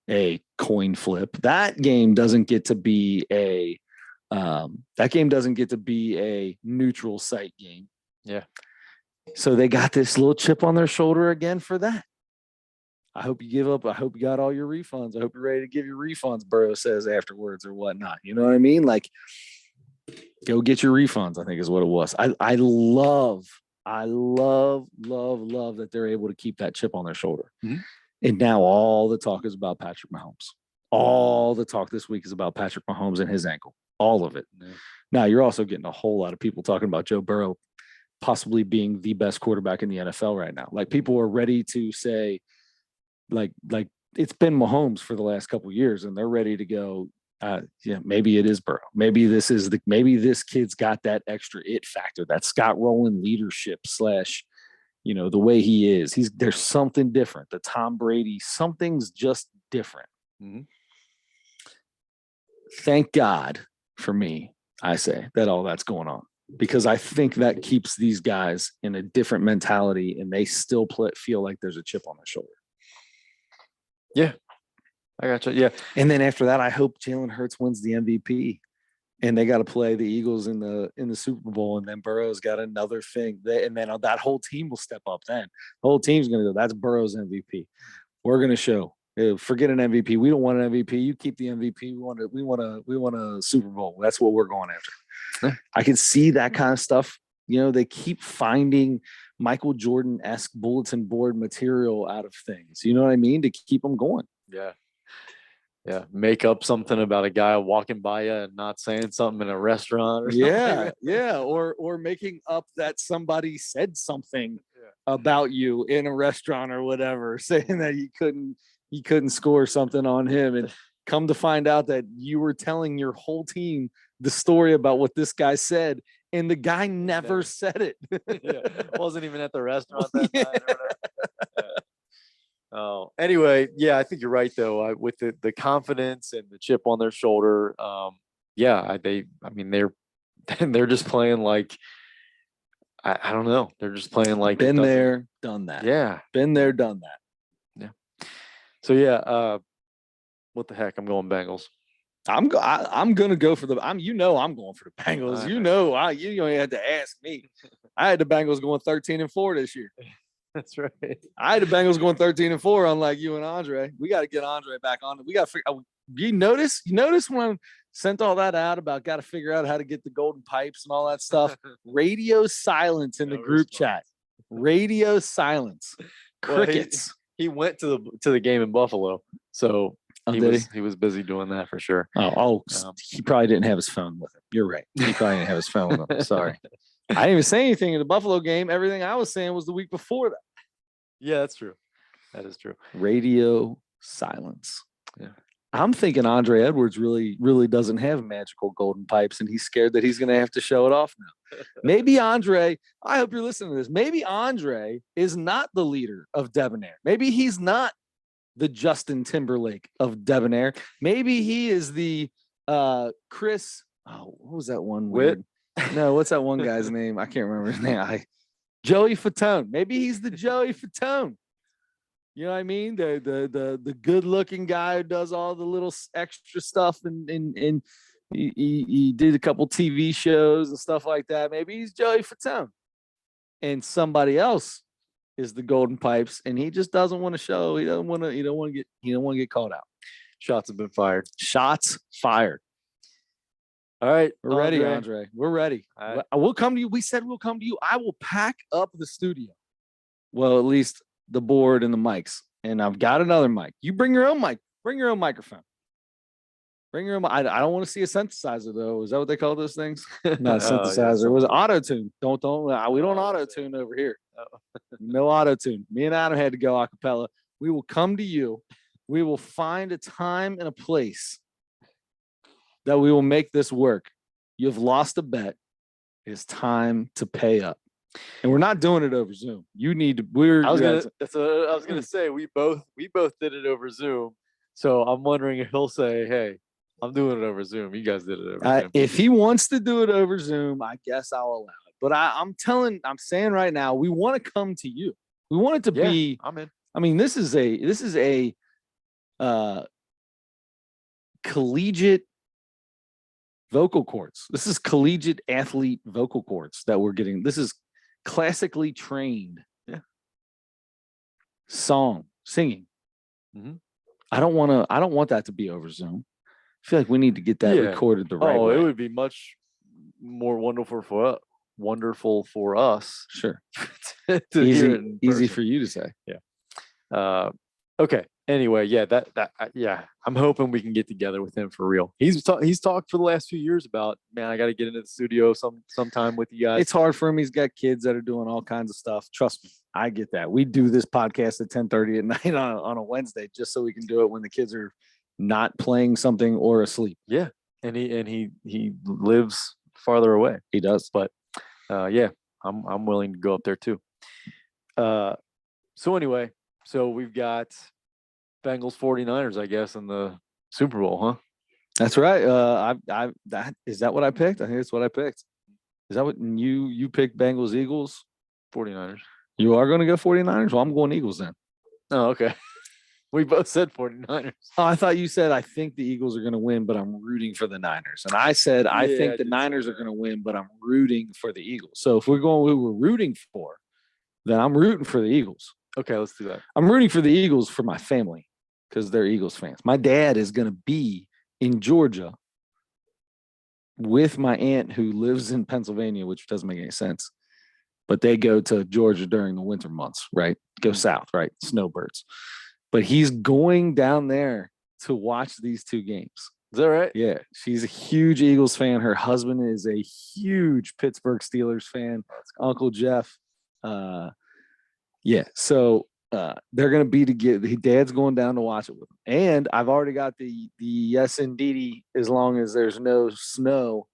a coin flip. That game doesn't get to be a neutral site game. Yeah. So they got this little chip on their shoulder again for that. I hope you give up. I hope you got all your refunds. I hope you're ready to give your refunds, Burrow says afterwards or whatnot. You know what I mean? Like, go get your refunds, I think is what it was. I love that they're able to keep that chip on their shoulder. Mm-hmm. And now all the talk is about Patrick Mahomes. All the talk this week is about Patrick Mahomes and his ankle. All of it. Yeah. Now, you're also getting a whole lot of people talking about Joe Burrow possibly being the best quarterback in the NFL right now. Like, people are ready to say, like it's been Mahomes for the last couple of years, and they're ready to go, maybe it is Burrow. Maybe this kid's got that extra it factor, that Scott Rolen leadership / the way he is. There's something different. The Tom Brady, something's just different. Mm-hmm. Thank God for me, I say, that all that's going on, because I think that keeps these guys in a different mentality, and they still feel like there's a chip on their shoulder. Yeah, I gotcha. Yeah. And then after that, I hope Jalen Hurts wins the MVP, and they got to play the Eagles in the Super Bowl, and then Burrow's got another thing. And then that whole team will step up. Then the whole team's going to go, that's Burrow's MVP. We're going to show. Forget an MVP. We don't want an MVP. You keep the MVP. We want a Super Bowl. That's what we're going after. I can see that kind of stuff. They keep finding Michael Jordan-esque bulletin board material out of things. You know what I mean? To keep them going. Yeah. Yeah. Make up something about a guy walking by you and not saying something in a restaurant or something. Yeah. Yeah. Or making up that somebody said something about you in a restaurant or whatever, saying that you couldn't score something on him, and come to find out that you were telling your whole team the story about what this guy said, and the guy never said it. Yeah. Wasn't even at the restaurant that night or whatever. Yeah. Oh, anyway, yeah, I think you're right though. With the confidence and the chip on their shoulder, they're just playing like, I don't know, they're just playing like been there, done that. Yeah, been there, done that. Yeah. So yeah, what the heck? I'm going Bengals. I'm gonna go for I'm going for the Bengals. You only had to ask me. I had the Bengals going 13-4 this year. That's right. I had the Bengals going 13-4, unlike you and Andre. We got to get Andre back on. We got to figure out. You notice when I sent all that out about got to figure out how to get the golden pipes and all that stuff. Radio silence in the group chat. Radio silence. Crickets. Well, he went to the game in Buffalo, so he was busy doing that for sure. He probably didn't have his phone with him. You're right. He probably didn't have his phone with him. Sorry. I didn't even say anything in the Buffalo game. Everything I was saying was the week before that. Yeah, that's true. That is true. Radio silence. Yeah. I'm thinking Andre Edwards really doesn't have magical golden pipes, and he's scared that he's going to have to show it off now. Maybe Andre, I hope you're listening to this. Maybe Andre is not the leader of Debonair. Maybe he's not the Justin Timberlake of Debonair. Maybe he is the Chris. Oh, what was that one? Witt? Weird? No, what's that one guy's name? I can't remember his name. Joey Fatone. Maybe he's the Joey Fatone. You know what I mean? The good looking guy who does all the little extra stuff and he did a couple TV shows and stuff like that. Maybe he's Joey Fatone. And somebody else is the Golden Pipes, and he just doesn't want to show. He don't want to get called out. Shots have been fired. Shots fired. All right, We're ready, Andre. We're ready. All right. We'll come to you. We said we'll come to you. I will pack up the studio. Well, at least the board and the mics. And I've got another mic. You bring your own mic. Bring your own microphone. Bring your own. I don't want to see a synthesizer though. Is that what they call those things? Not a synthesizer. It was auto tune. Don't. We don't auto tune over here. No auto tune. Me and Adam had to go a cappella. We will come to you. We will find a time and a place that we will make this work. You've lost a bet. It's time to pay up. And we're not doing it over Zoom. You need to. I was gonna say we both did it over Zoom. So I'm wondering if he'll say, "Hey, I'm doing it over Zoom. You guys did it over Zoom." If he wants to do it over Zoom, I guess I'll allow it. But I'm saying right now, we want to come to you. We want it to be. I'm in. I mean, this is a collegiate vocal cords. This is collegiate athlete vocal cords that we're getting. This is classically trained singing. Mm-hmm. I don't want that to be over Zoom. I feel like we need to get that recorded the right way. It would be much more wonderful for us. Sure. to hear it in easy person. for you to say. Yeah. Okay. Anyway, I'm hoping we can get together with him for real. He's talked for the last few years about, man, I got to get into the studio sometime with you guys. It's hard for him. He's got kids that are doing all kinds of stuff. Trust me, I get that. We do this podcast at 10:30 at night on a Wednesday just so we can do it when the kids are not playing something or asleep. Yeah, and he lives farther away. He does, but I'm willing to go up there too. So anyway, we've got Bengals 49ers, I guess, in the Super Bowl, huh? That's right. Is that what I picked? I think that's what I picked. Is that what you picked? Bengals, Eagles, 49ers. You are going to go 49ers? Well, I'm going Eagles then. Oh, okay. We both said 49ers. Oh, I thought you said I think the Eagles are going to win, but I'm rooting for the Niners. And I said I think the Niners are going to win, but I'm rooting for the Eagles. So if we're going who we're rooting for, then I'm rooting for the Eagles. Okay, let's do that. I'm rooting for the Eagles for my family because they're Eagles fans. My dad is going to be in Georgia with my aunt who lives in Pennsylvania, which doesn't make any sense. But they go to Georgia during the winter months, right? Go south, right? Snowbirds. But he's going down there to watch these two games. Is that right? Yeah. She's a huge Eagles fan. Her husband is a huge Pittsburgh Steelers fan. Cool. Uncle Jeff. So they're going to be together. Dad's going down to watch it with him. And I've already got the yes, indeedy, as long as there's no snow,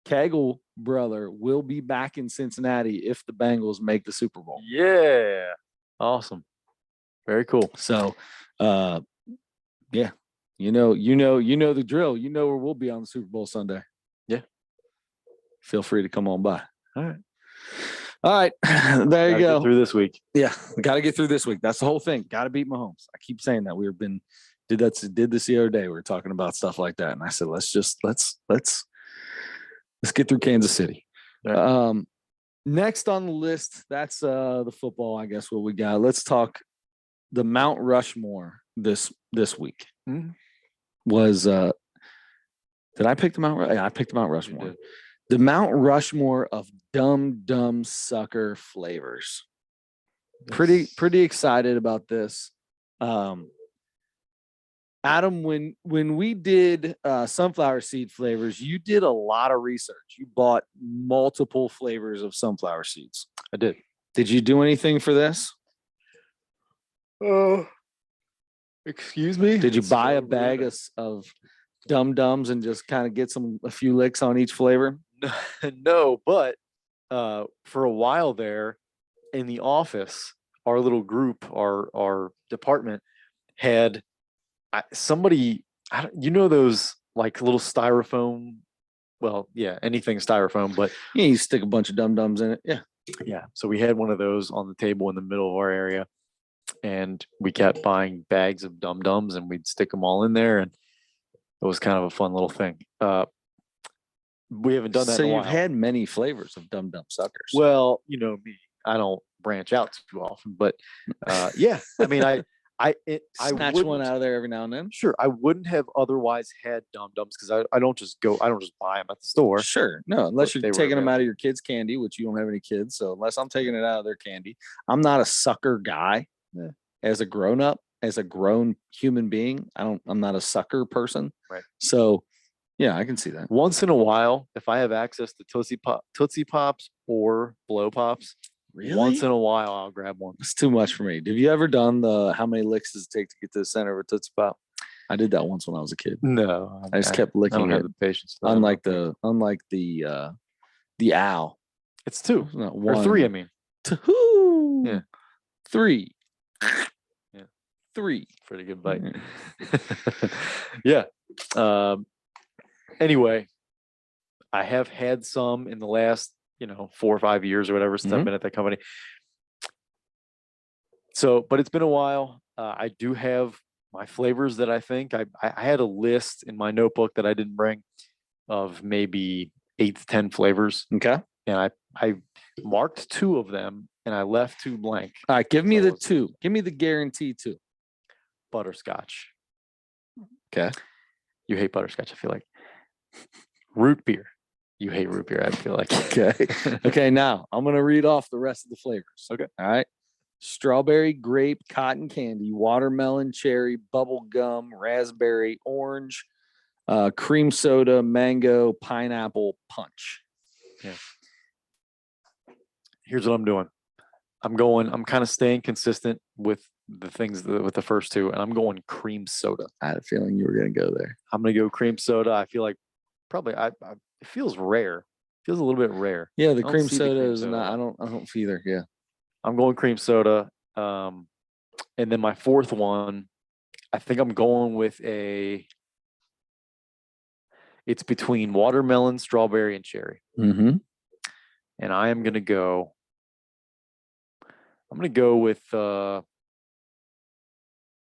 Kegel brother will be back in Cincinnati if the Bengals make the Super Bowl. Yeah. Awesome. Very cool. So, you know the drill. You know where we'll be on the Super Bowl Sunday. Yeah. Feel free to come on by. All right. There you go. Get through this week. Yeah. Got to get through this week. That's the whole thing. Got to beat Mahomes. I keep saying that. Did this the other day. We were talking about stuff like that. And I said, let's get through Kansas City. Right. Next on the list, that's the football, I guess, what we got. Let's talk the Mount Rushmore this week. Mm-hmm. Was did I pick the Mount? Yeah, I picked the Mount Rushmore. The Mount Rushmore of dumb sucker flavors. Yes. Pretty excited about this. Adam, when we did sunflower seed flavors, you did a lot of research. You bought multiple flavors of sunflower seeds. I did. Did you do anything for this? Excuse me? Did you It's buy so a bag rude. of Dum Dums and just kind of get a few licks on each flavor? No, but for a while there in the office, our little group, our department had somebody, you know, those like little styrofoam. Well, yeah, anything styrofoam, but Yeah, you stick a bunch of Dum Dums in it. Yeah. yeah. So we had one of those on the table in the middle of our area, and we kept buying bags of Dum Dums, and we'd stick them all in there, and it was kind of a fun little thing. We haven't done that So in a you've while. had many flavors of Dum Dum suckers. Well, you know me, I don't branch out too often, but yeah, I mean, I Snatch one wouldn't. out of there every now and then. Sure, I wouldn't have otherwise had Dum Dums because I don't just buy them at the store. Sure. No, unless But they you're were taking them out available. of your kids' candy, which you don't have any kids. So unless I'm taking it out of their candy, I'm not a sucker guy. Yeah. As a grown up, as a grown human being, I'm not a sucker person. Right. So yeah, I can see that. Once in a while, if I have access to Tootsie Pops or Blow Pops, once in a while I'll grab one. It's too much for me. Have you ever done the how many licks does it take to get to the center of a Tootsie Pop? I did that once when I was a kid. No, I just kept I licking don't it. have the patience. For that, Unlike the owl. it's two Not or one. three. I mean, Two. Yeah. Three. Yeah. Three. pretty good bite. Yeah. Anyway, I have had some in the last, 4 or 5 years or whatever since I've been at that company. So, but it's been a while. I do have my flavors that I think I had a list in my notebook that I didn't bring of maybe 8 to 10 flavors, Okay. and I marked 2 of them and I left 2 blank. All right. Give me So the let's- 2. Give me the guarantee 2. Butterscotch. Okay. You hate butterscotch, I feel like. Root beer. You hate root beer, I feel like. Okay. Okay. Now I'm going to read off the rest of the flavors. Okay. All right. Strawberry, grape, cotton candy, watermelon, cherry, bubble gum, raspberry, orange, cream soda, mango, pineapple, punch. Here's what I'm doing. I'm kind of staying consistent with the things with the first 2, and I'm going cream soda. I had a feeling you were going to go there. I'm gonna go cream soda. I feel like probably it feels rare. Feels a little bit rare. Yeah, the don't cream see the soda cream is soda not. a lot. I don't either. Yeah. I'm going cream soda. And then my 4th one, I think I'm going with it's between watermelon, strawberry, and cherry. Mm-hmm. And I'm gonna go with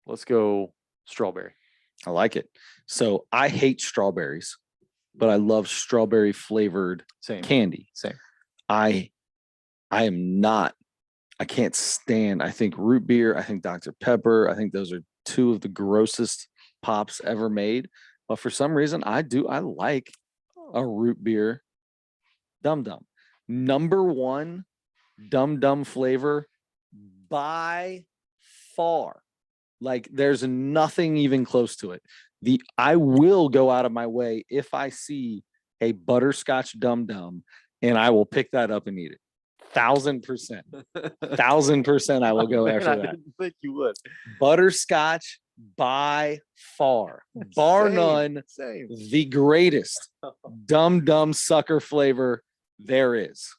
let's go strawberry. I like it. So I hate strawberries, but I love strawberry flavored Same. candy. Same. I am not. I can't stand. I think root beer. I think Dr. Pepper. I think those are 2 of the grossest pops ever made. But for some reason, I like a root beer Dum Dum. Number 1 Dum Dum flavor by far. Like there's nothing even close to it. I will go out of my way if I see a butterscotch Dum Dum, and I will pick that up and eat it. 1,000%. 1,000% I will go Man, after I that. didn't think you would. Butterscotch by far, bar Same, none, Same. the greatest Dum Dum sucker flavor there is.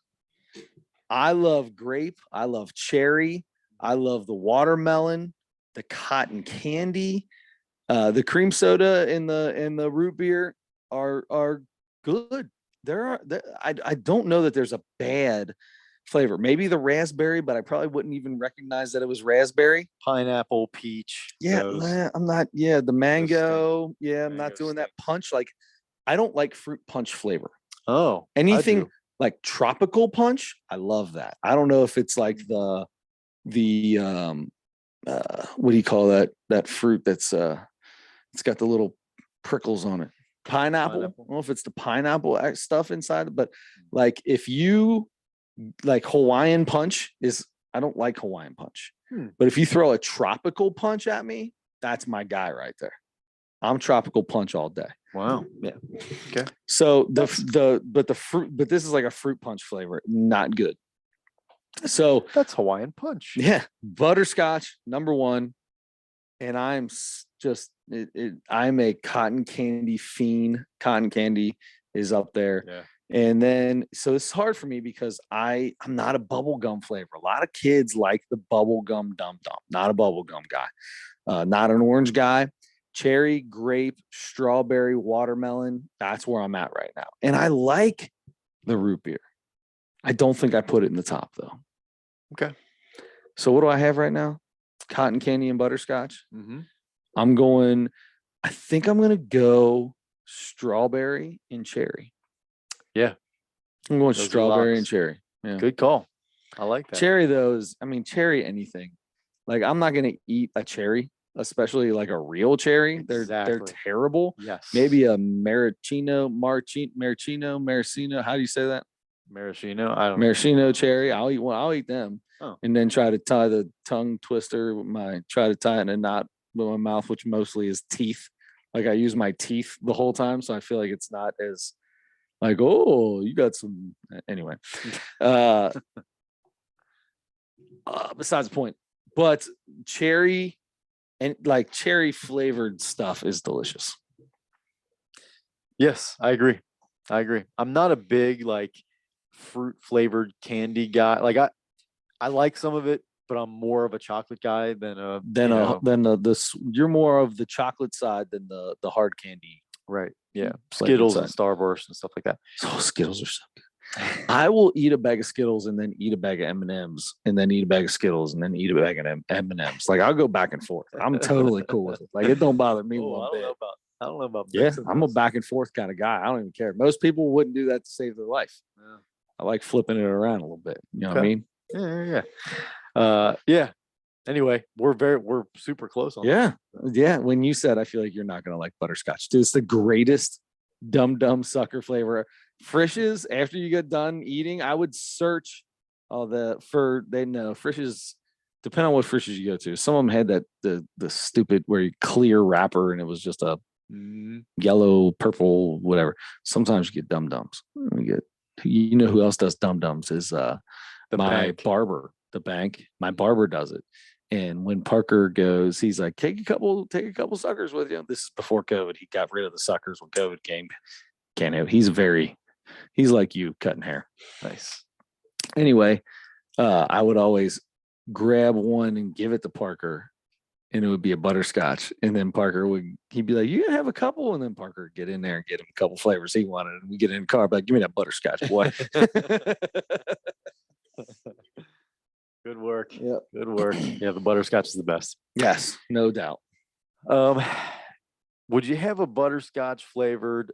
I love grape. I love cherry. I love the watermelon, the cotton candy, the cream soda and the root beer are good. I don't know that there's a bad flavor. Maybe the raspberry, but I probably wouldn't even recognize that it was raspberry. Pineapple, peach. Yeah, those. I'm not. Yeah, the mango. Yeah, I'm not Mango doing that stink. punch. Like, I don't like fruit punch flavor. Oh, I Anything do. like tropical punch, I love that. I don't know if it's like the what do you call that fruit that's it's got the little prickles on it. Pineapple. I don't know if it's the pineapple stuff inside, but like if you like Hawaiian punch I don't like Hawaiian punch. But if you throw a tropical punch at me, that's my guy right there. I'm tropical punch all day. Wow. Yeah. Okay. So the fruit, but this is like a fruit punch flavor, not good. So that's Hawaiian punch. Yeah, butterscotch number 1, and I'm a cotton candy fiend. Cotton candy is up there. Yeah. And then so it's hard for me because I'm not a bubble gum flavor. A lot of kids like the bubble gum dum dum. Not a bubble gum guy. Not an orange guy. Cherry, grape, strawberry, watermelon. That's where I'm at right now. And I like the root beer. I don't think I put it in the top though. Okay. So what do I have right now? Cotton candy and butterscotch. Mm-hmm. I think I'm going to go strawberry and cherry. Yeah. I'm going Those are strawberry locks. and cherry. Yeah. Good call. I like that. Cherry, though, cherry anything. Like, I'm not going to eat a cherry, especially like a real cherry. They're Exactly. terrible. Yes. Maybe a maraschino. How do you say that? Maraschino. I don't Maraschino cherry. I'll eat one. I'll eat them. Oh. And then try to tie the tongue twister try to tie it in a knot with my mouth, which mostly is teeth. Like I use my teeth the whole time. So I feel like it's not as like, oh, you got some anyway. Besides the point. But cherry and like cherry flavored stuff is delicious. Yes, I agree. I'm not a big like fruit flavored candy guy. Like I like some of it, but I'm more of a chocolate guy than you're more of the chocolate side than the hard candy. Right. Yeah. Flavored Skittles side. and Starburst and stuff like that. Oh, Skittles are so good. I will eat a bag of Skittles and then eat a bag of M&Ms and then eat a bag of Skittles and then eat a bag of M&Ms. Like I'll go back and forth. I'm totally cool with it. Like it don't bother me one bit. I don't know about yeah, I'm a back and forth kind of guy. I don't even care. Most people wouldn't do that to save their life. Yeah. I like flipping it around a little bit. You know what I mean? Yeah. Anyway, we're super close on that. Yeah. When you said I feel like you're not gonna like butterscotch, dude, it's the greatest dumb sucker flavor. Frisch's, after you get done eating, I would search Frisch's, depending on what Frisch's you go to. Some of them had that the stupid where you clear wrapper and it was just a yellow, purple, whatever. Sometimes you get dum dums. You know who else does dum dums is my barber, the bank. My barber does it. And when Parker goes, he's like, take a couple suckers with you. This is before COVID. He got rid of the suckers when COVID came. Can't have. He's like you, cutting hair. Nice. Anyway, I would always grab one and give it to Parker, and it would be a butterscotch. And then he'd be like, "You gonna have a couple?" And then Parker would get in there and get him a couple flavors he wanted. And we get in the car, like, "Give me that butterscotch, boy." Good work. Yeah. Good work. Yeah, the butterscotch is the best. Yes, no doubt. Would you have a butterscotch flavored?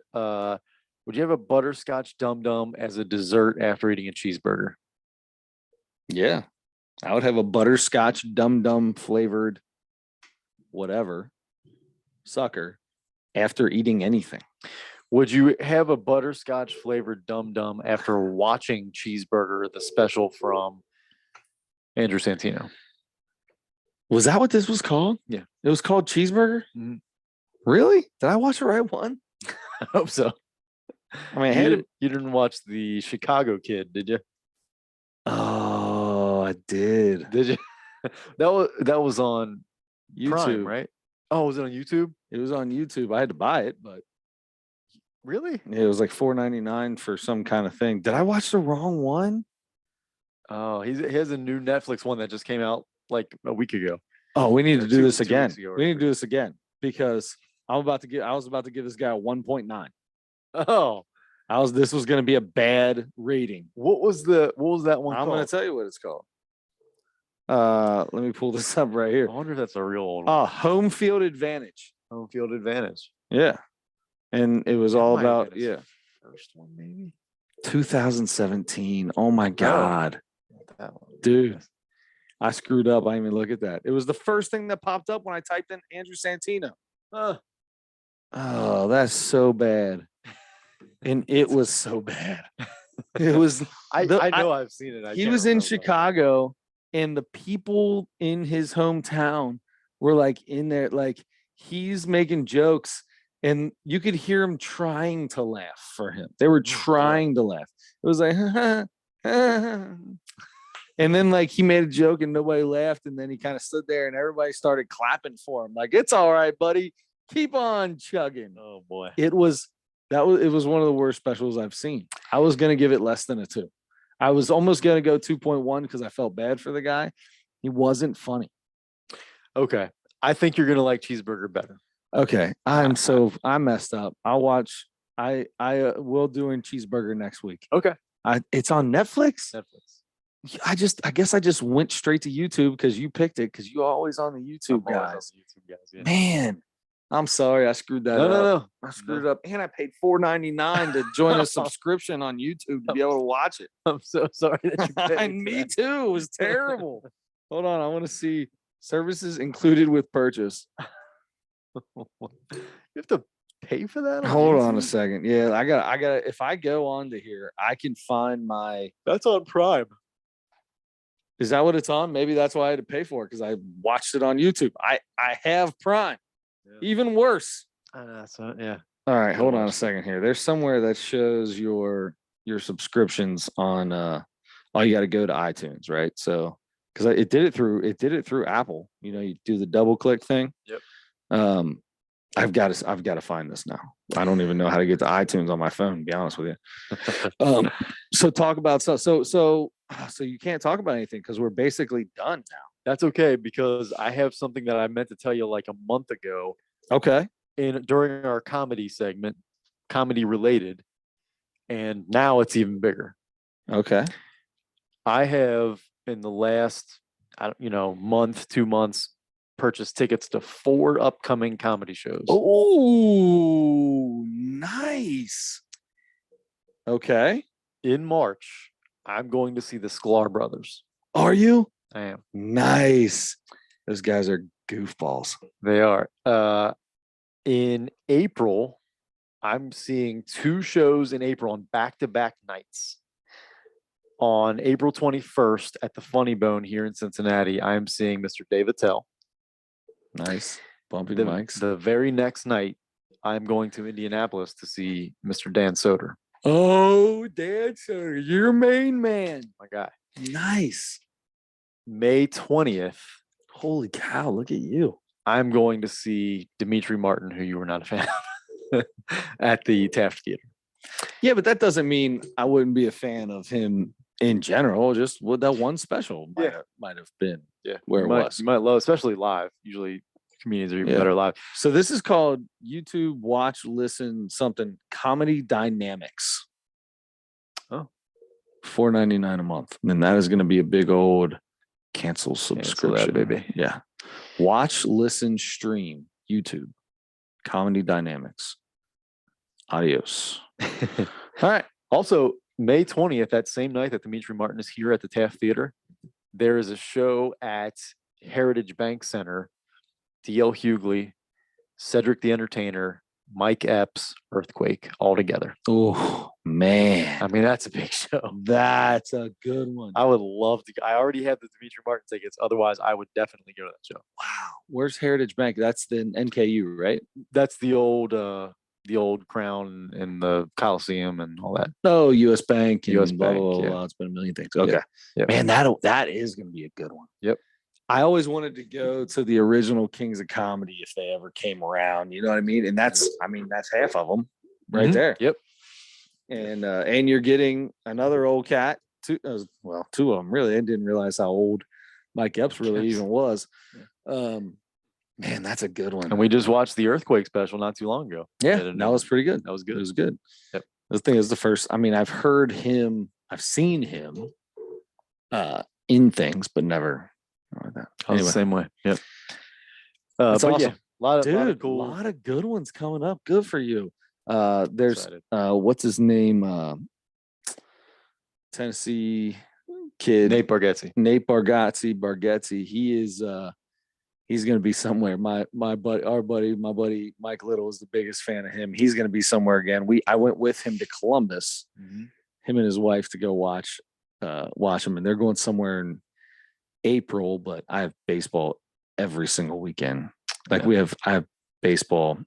Would you have a butterscotch dum dum as a dessert after eating a cheeseburger? Yeah, I would have a butterscotch dum dum flavored whatever sucker after eating anything. Would you have a butterscotch flavored dum dum after watching Cheeseburger, the special from Andrew Santino? Was that what this was called? Yeah. It was called Cheeseburger? Mm-hmm. Really? Did I watch the right one? I hope so. I mean, you didn't watch the Chicago Kid, did you? Oh, I did. Did you? That was on YouTube, Prime, right? Oh, was it on YouTube? It was on YouTube. I had to buy it, but really? It was like $4.99 for some kind of thing. Did I watch the wrong one? Oh, he has a new Netflix one that just came out like a week ago. Oh, we need to do this again. We need to do this again because I was about to give this guy a 1.9. Oh, this was going to be a bad rating. What was that one? I'm going to tell you what it's called. Let me pull this up right here. I wonder if that's a real old one. Home Field Advantage. Home Field Advantage. Yeah. And it was all about, first one, maybe 2017. Oh my God. Dude, I screwed up. I didn't even look at that. It was the first thing that popped up when I typed in Andrew Santino. Oh, that's so bad. And it was so bad. It was. I know I've seen it. He was in Chicago, and the people in his hometown were like in there, like he's making jokes, and you could hear him trying to laugh for him. They were trying to laugh. It was like, And then like he made a joke and nobody laughed. And then he kind of stood there and everybody started clapping for him. Like, it's all right, buddy. Keep on chugging. Oh boy. It was one of the worst specials I've seen. I was gonna give it less than a 2. I was almost gonna go 2.1 because I felt bad for the guy. He wasn't funny. Okay. I think you're gonna like Cheeseburger better. Okay. I messed up. I'll watch. I will doing Cheeseburger next week. Okay. It's on Netflix. Netflix. I guess I just went straight to YouTube because you picked it because you're always on the YouTube I'm always on guys. the YouTube guys. Yeah. Man, I'm sorry I screwed that No, up. no. I screwed up, and I paid $4.99 to join a subscription on YouTube to be able to watch it. I'm so sorry that you paid And for me that. too. It was terrible. Hold on, I want to see services included with purchase. You have to pay for that? Hold on a YouTube? second. Yeah, I got. If I go on to here, I can find my. That's on Prime. Is that what it's on? Maybe that's why I had to pay for it because I watched it on YouTube. I have Prime. Yeah. Even worse. So yeah. All right, hold on a Worse. second here. There's somewhere that shows your subscriptions on. You got to go to iTunes, right? So because it did it through Apple. You know, you do the double click thing. Yep. I've got to find this now. I don't even know how to get to iTunes on my phone, to be honest with you. So talk about so you can't talk about anything because we're basically done now. That's okay because I have something that I meant to tell you like a month ago Okay. during our comedy segment, comedy related, and now it's even bigger. Okay. I have in the last month, 2 months purchased tickets to 4 upcoming comedy shows. Oh, nice. Okay. In March, I'm going to see the Sklar Brothers. Are you? I am. Nice. Those guys are goofballs. They are. In April, I'm seeing 2 shows in April on back-to-back nights. On April 21st at the Funny Bone here in Cincinnati, I'm seeing Mr. Dave Attell. Nice. Bumpy mics. The very next night, I'm going to Indianapolis to see Mr. Dan Soder. Oh, Dan Soder, your main man. My guy. Nice. May 20th, Holy cow, look at you. I'm going to see Dimitri Martin, who you were not a fan of, at the Taft Theater. Yeah, but that doesn't mean I wouldn't be a fan of him in general. Just what that one special might have been. Yeah, where it was. You might love, especially live. Usually comedians are even better live. So this is called YouTube Watch Listen something Comedy Dynamics. Oh. $4.99 a month. And that is going to be a big old cancel subscription. Baby. Yeah. Watch, listen, stream, YouTube. Comedy Dynamics. Adios. All right. Also, May 20th, that same night that Dimitri Martin is here at the Taft Theater, there is a show at Heritage Bank Center. D.L. Hughley, Cedric the Entertainer, Mike Epps, Earthquake, all together. Oh, man. I mean, that's a big show. That's a good one. I would love to. I already have the Dimitri Martin tickets. Otherwise, I would definitely go to that show. Wow. Where's Heritage Bank? That's the NKU, right? That's the old Crown and the Coliseum and all that. Oh, U.S. Bank. US and blah, Bank, blah, blah, yeah. blah. It's been a million things. Okay. Yep. Man, that is going to be a good one. Yep. I always wanted to go to the original Kings of Comedy if they ever came around. You know what I mean? And that's half of them right there. Yep. And you're getting another old cat. Two of them really. I didn't realize how old Mike Epps really even was. Man, that's a good one. And we just watched the Earthquake special not too long ago. Yeah, that was pretty good. That was good. It was good. Yep. The thing is the first. I mean, I've seen him in things, but never like that. I was the same way. Yep. That's but awesome. yeah, a lot of A lot of good ones coming up. Good for you. There's Excited. What's his name? Tennessee kid. Nate Bargatze. He is he's gonna be somewhere. My buddy Mike Little is the biggest fan of him. He's gonna be somewhere again. I went with him to Columbus, him and his wife, to go watch him, and they're going somewhere in April, but I have baseball every single weekend. Like I have baseball.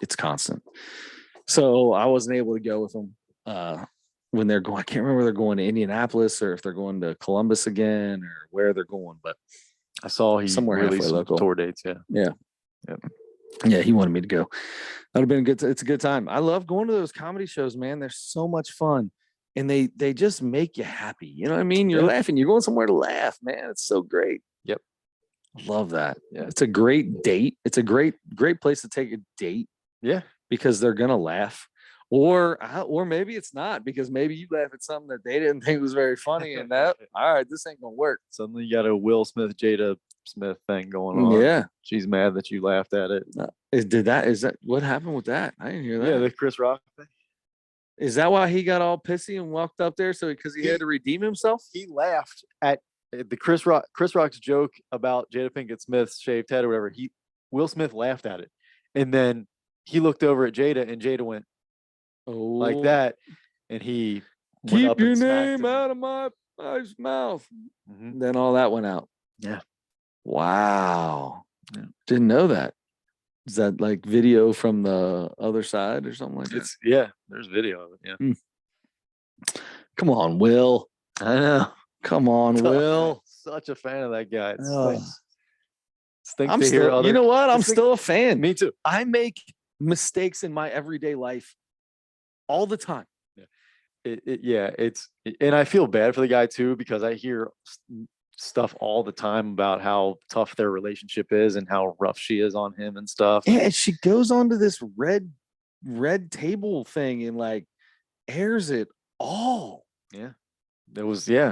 It's constant. So I wasn't able to go with them when they're going. I can't remember if they're going to Indianapolis or if they're going to Columbus again or where they're going, but I saw he somewhere released halfway some local. tour dates. Yeah. Yeah. Yep. Yeah, he wanted me to go. That'd have been a good. It's a good time. I love going to those comedy shows, man. They're so much fun, and they just make you happy. You know what I mean? You're Yeah. laughing. You're going somewhere to laugh, man. It's so great. Yep. Love that. Yeah. It's a great date. It's a great place to take a date Yeah. because they're gonna laugh, or maybe it's not because maybe you laugh at something that they didn't think was very funny, and that all right, this ain't gonna work. Suddenly you got a Will Smith, Jada Smith thing going on. Yeah. She's mad that you laughed at it. Is that what happened with that? I didn't hear that. Yeah, the Chris Rock thing. Is that why he got all pissy and walked up there? So because he had to redeem himself? He laughed at the Chris Rock's joke about Jada Pinkett Smith's shaved head or whatever. Will Smith laughed at it, and then he looked over at Jada, and Jada went like that, and he went Keep up your and smacked name him. out of my mouth. Mhm. Then all that went out. Yeah. Wow. Yeah. Didn't know that. Is that like video from the other side or something like that? There's video of it. Yeah. Come on, Will. I know. Come on, Will. Such a fan of that guy. It Ugh. stinks I'm to hear still, other. you know what? I'm still a fan. Me too. I make mistakes in my everyday life all the time. And I feel bad for the guy too, because I hear stuff all the time about how tough their relationship is and how rough she is on him and stuff. Yeah, and she goes on to this red table thing and like airs it all. Yeah.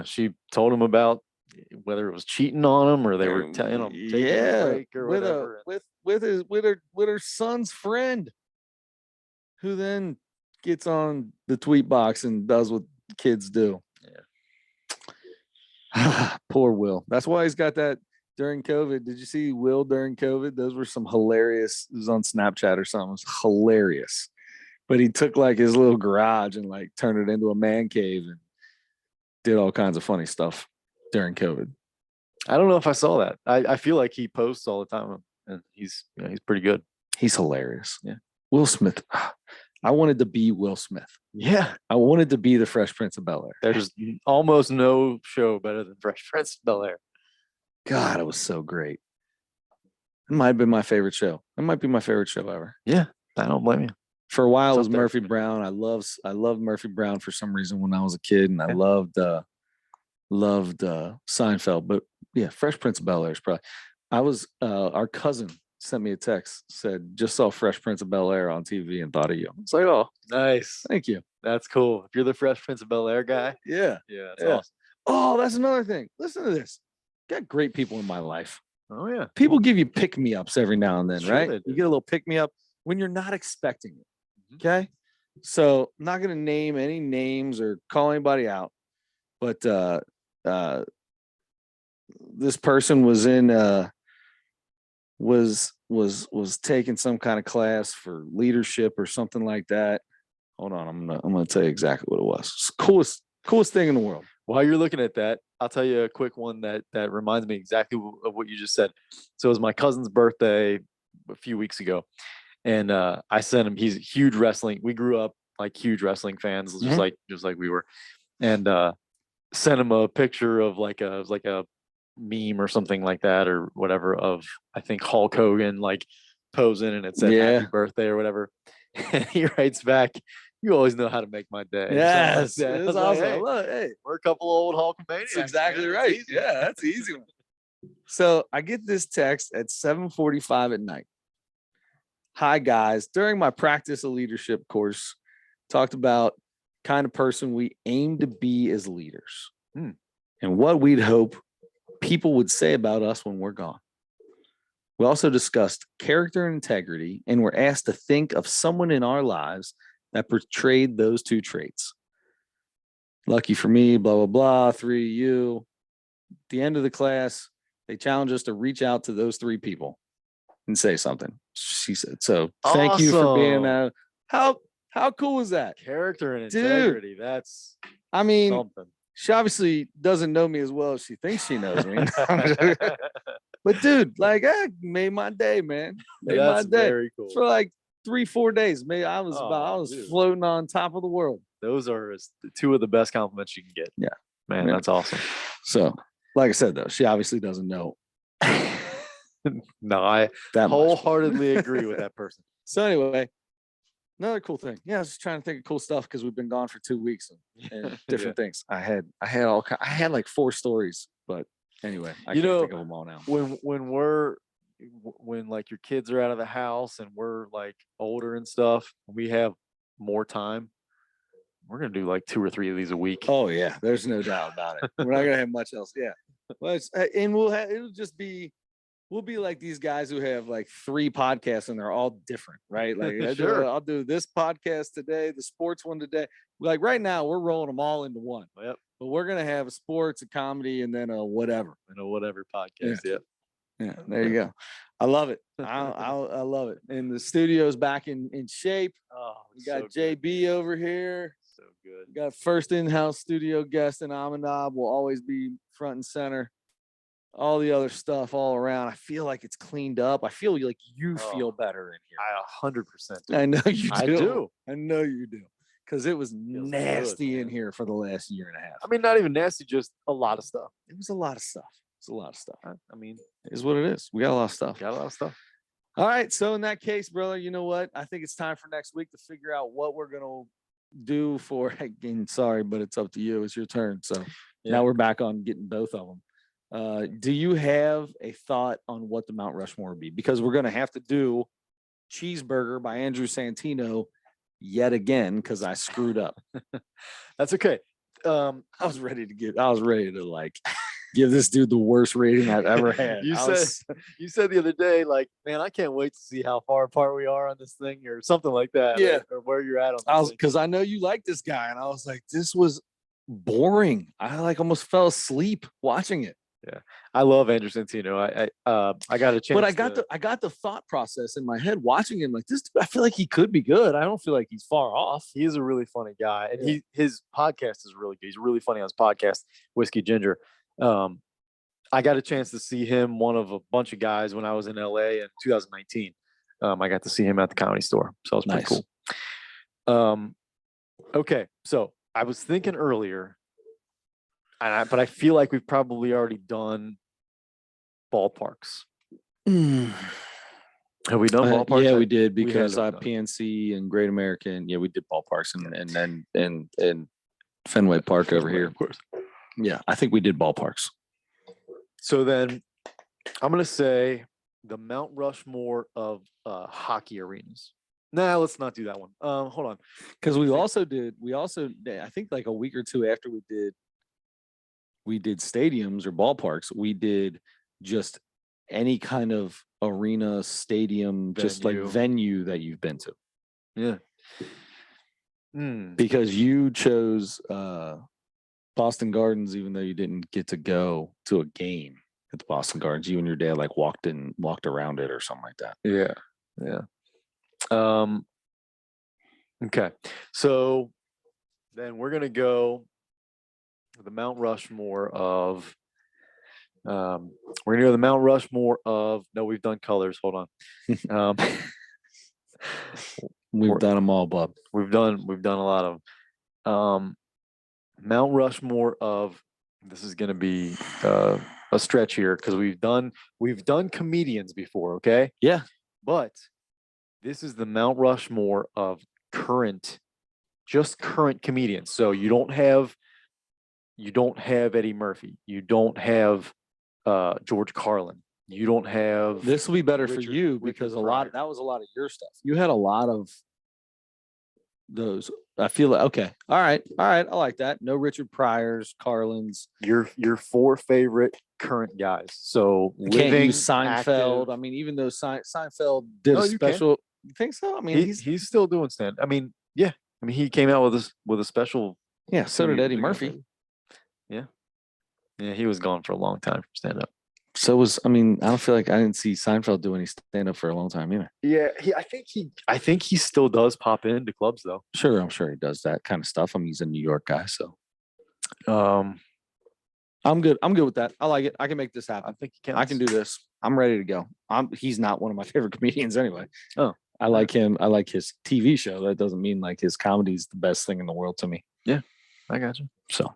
She told him about whether it was cheating on him or they were taking a break or whatever. With her son's friend, who then gets on the tweet box and does what kids do. Yeah. Poor Will. That's why he's got that during COVID. Did you see Will during COVID? Those were some hilarious. It was on Snapchat or something. It was hilarious. But he took like his little garage and like turned it into a man cave and did all kinds of funny stuff during COVID. I don't know if I saw that. I feel like he posts all the time, and he's pretty good. He's hilarious. Yeah. Will Smith. I wanted to be Will Smith. Yeah. I wanted to be the Fresh Prince of Bel-Air. There's almost no show better than Fresh Prince of Bel-Air. God, it was so great. It might have been my favorite show. It might be my favorite show ever. Yeah. I don't blame you. For a while, it was Murphy Brown. I loved Murphy Brown for some reason when I was a kid, and I loved Seinfeld. But yeah, Fresh Prince of Bel-Air is probably. I was our cousin sent me a text, said just saw Fresh Prince of Bel-Air on TV and thought of you. It's like, oh, nice, thank you. That's cool. If you're the Fresh Prince of Bel-Air guy, yeah, that's awesome. Oh, that's another thing. Listen to this. Got great people in my life. Oh yeah, people give you pick-me-ups every now and then, Sure right? You get a little pick-me-up when you're not expecting it. Okay. So I'm not going to name any names or call anybody out, but this person was in was taking some kind of class for leadership or something like that. Hold on, I'm gonna tell you exactly what it was. It's the coolest thing in the world. While you're looking at that, I'll tell you a quick one that reminds me exactly of what you just said. So it was my cousin's birthday a few weeks ago. And I sent him. He's huge wrestling. We grew up like huge wrestling fans, just like we were. And sent him a picture of like a meme or something like that or whatever of I think Hulk Hogan like posing, and it said happy birthday or whatever. And he writes back, "You always know how to make my day." Yes, like it's awesome. Like, hey, we're a couple old Hulkamaniacs. That's exactly right. Yeah, that's an easy one. So I get this text at 7:45 at night. Hi guys, during my practice of leadership course, talked about kind of person we aim to be as leaders and what we'd hope people would say about us when we're gone. We also discussed character and integrity and were asked to think of someone in our lives that portrayed those two traits. Lucky for me, blah, blah, blah, 3 you. At the end of the class, they challenged us to reach out to those 3 people and say something. She said, so thank you for being how cool is that? Character and integrity. That's something. She obviously doesn't know me as well as she thinks she knows me. But dude, like made my day, man. Made my day. Very cool. For like 3-4 days. Maybe I was floating on top of the world. Those are two of the best compliments you can get. Yeah. Man, Yeah. that's awesome. So, like I said, though, she obviously doesn't know No, I that much. wholeheartedly agree with that person. So anyway, another cool thing. Yeah, I was just trying to think of cool stuff because we've been gone for 2 weeks and different things. I had like 4 stories, but anyway, I can't think of them all now. When like your kids are out of the house and we're like older and stuff, we have more time. We're gonna do like 2 or 3 of these a week. Oh yeah, there's no doubt about it. We're not gonna have much else. Yeah, well, and it'll just be. We'll be like these guys who have like 3 podcasts and they're all different, right? Like Sure. I'll do this podcast today, the sports one today. Like right now, we're rolling them all into one. Yep. But we're gonna have a sports, a comedy, and then a whatever. And a whatever podcast. Yeah. Yeah. There you go. I love it. I love it. And the studio's back in shape. Oh, We got JB over here. So good. We got first in-house studio guest in Amanab. Will always be front and center. All the other stuff all around. I feel like it's cleaned up. I feel like you feel better in here. I 100%. I know you do. I do. I know you do. Because it was nasty good, in here for the last year and a half. I mean, not even nasty, just a lot of stuff. It was a lot of stuff. It's a lot of stuff. I mean, It is what it is. We got a lot of stuff. got a lot of stuff. All right. So in that case, brother, you know what? I think it's time for next week to figure out what we're gonna do for again. Sorry, but it's up to you. It's your turn. So now we're back on getting both of them. Do you have a thought on what the Mount Rushmore would be? Because we're gonna have to do Cheeseburger by Andrew Santino yet again because I screwed up. That's okay. I was ready to like give this dude the worst rating I've ever had. You said the other day, like, man, I can't wait to see how far apart we are on this thing, or something like that. Yeah. Or where you're at on this thing. Because I know you like this guy, and I was like, this was boring. I like almost fell asleep watching it. Yeah, I love Andrew Santino. I got a chance, but I got the thought process in my head watching him like this dude. I feel like he could be good. I don't feel like he's far off. He is a really funny guy, and his podcast is really good. He's really funny on his podcast, Whiskey Ginger. I got a chance to see him, one of a bunch of guys, when I was in LA in 2019. I got to see him at the Comedy Store, so it was pretty cool. Okay, so I was thinking earlier. But I feel like we've probably already done ballparks. Have we done ballparks? Yeah, we did because PNC and Great American. Yeah, we did ballparks and then Fenway Park over here. Of course. Yeah, I think we did ballparks. So then I'm going to say the Mount Rushmore of hockey arenas. Nah, let's not do that one. Hold on. Because we also did, I think like a week or two after we did stadiums or ballparks, we did just any kind of arena, stadium, just like venue that you've been to. Yeah. Because you chose Boston Gardens, even though you didn't get to go to a game at the Boston Gardens. You and your dad like walked around it or something like that. Yeah. Yeah. Okay. So then we're gonna go the Mount Rushmore of no, we've done colors. Hold on. We've done them all, bub. We've done a lot of Mount Rushmore of, this is gonna be a stretch here because we've done comedians before, okay? Yeah. But this is the Mount Rushmore of current comedians. So you don't have Eddie Murphy. You don't have George Carlin. You don't have. This will be better for you because that was a lot of your stuff. You had a lot of those. I feel like, okay. All right. I like that. No Richard Pryors, Carlins. Your 4 favorite current guys. So you can't use Seinfeld. Active. I mean, even though Seinfeld did a special. You think so? I mean, he's still doing stand. I mean, yeah. I mean, he came out with a special. Yeah. So did Eddie Murphy. Yeah. Yeah, he was gone for a long time from stand up. So I don't feel like I didn't see Seinfeld do any stand up for a long time either. Yeah, I think he still does pop into clubs though. Sure, I'm sure he does that kind of stuff. I mean, he's a New York guy, so I'm good. I'm good with that. I like it. I can make this happen. I think he can. I can do this. I'm ready to go. He's not one of my favorite comedians anyway. Oh. I like him. I like his TV show. That doesn't mean like his comedy is the best thing in the world to me. I got you. So,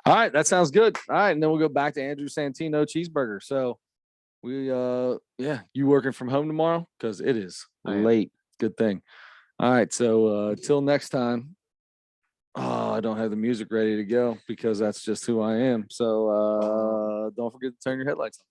all right, that sounds good. All right, and then we'll go back to Andrew Santino cheeseburger. So we you working from home tomorrow? Because it is I am. late. Good thing. All right, so till next time. Oh, I don't have the music ready to go because that's just who I am. So don't forget to turn your headlights on.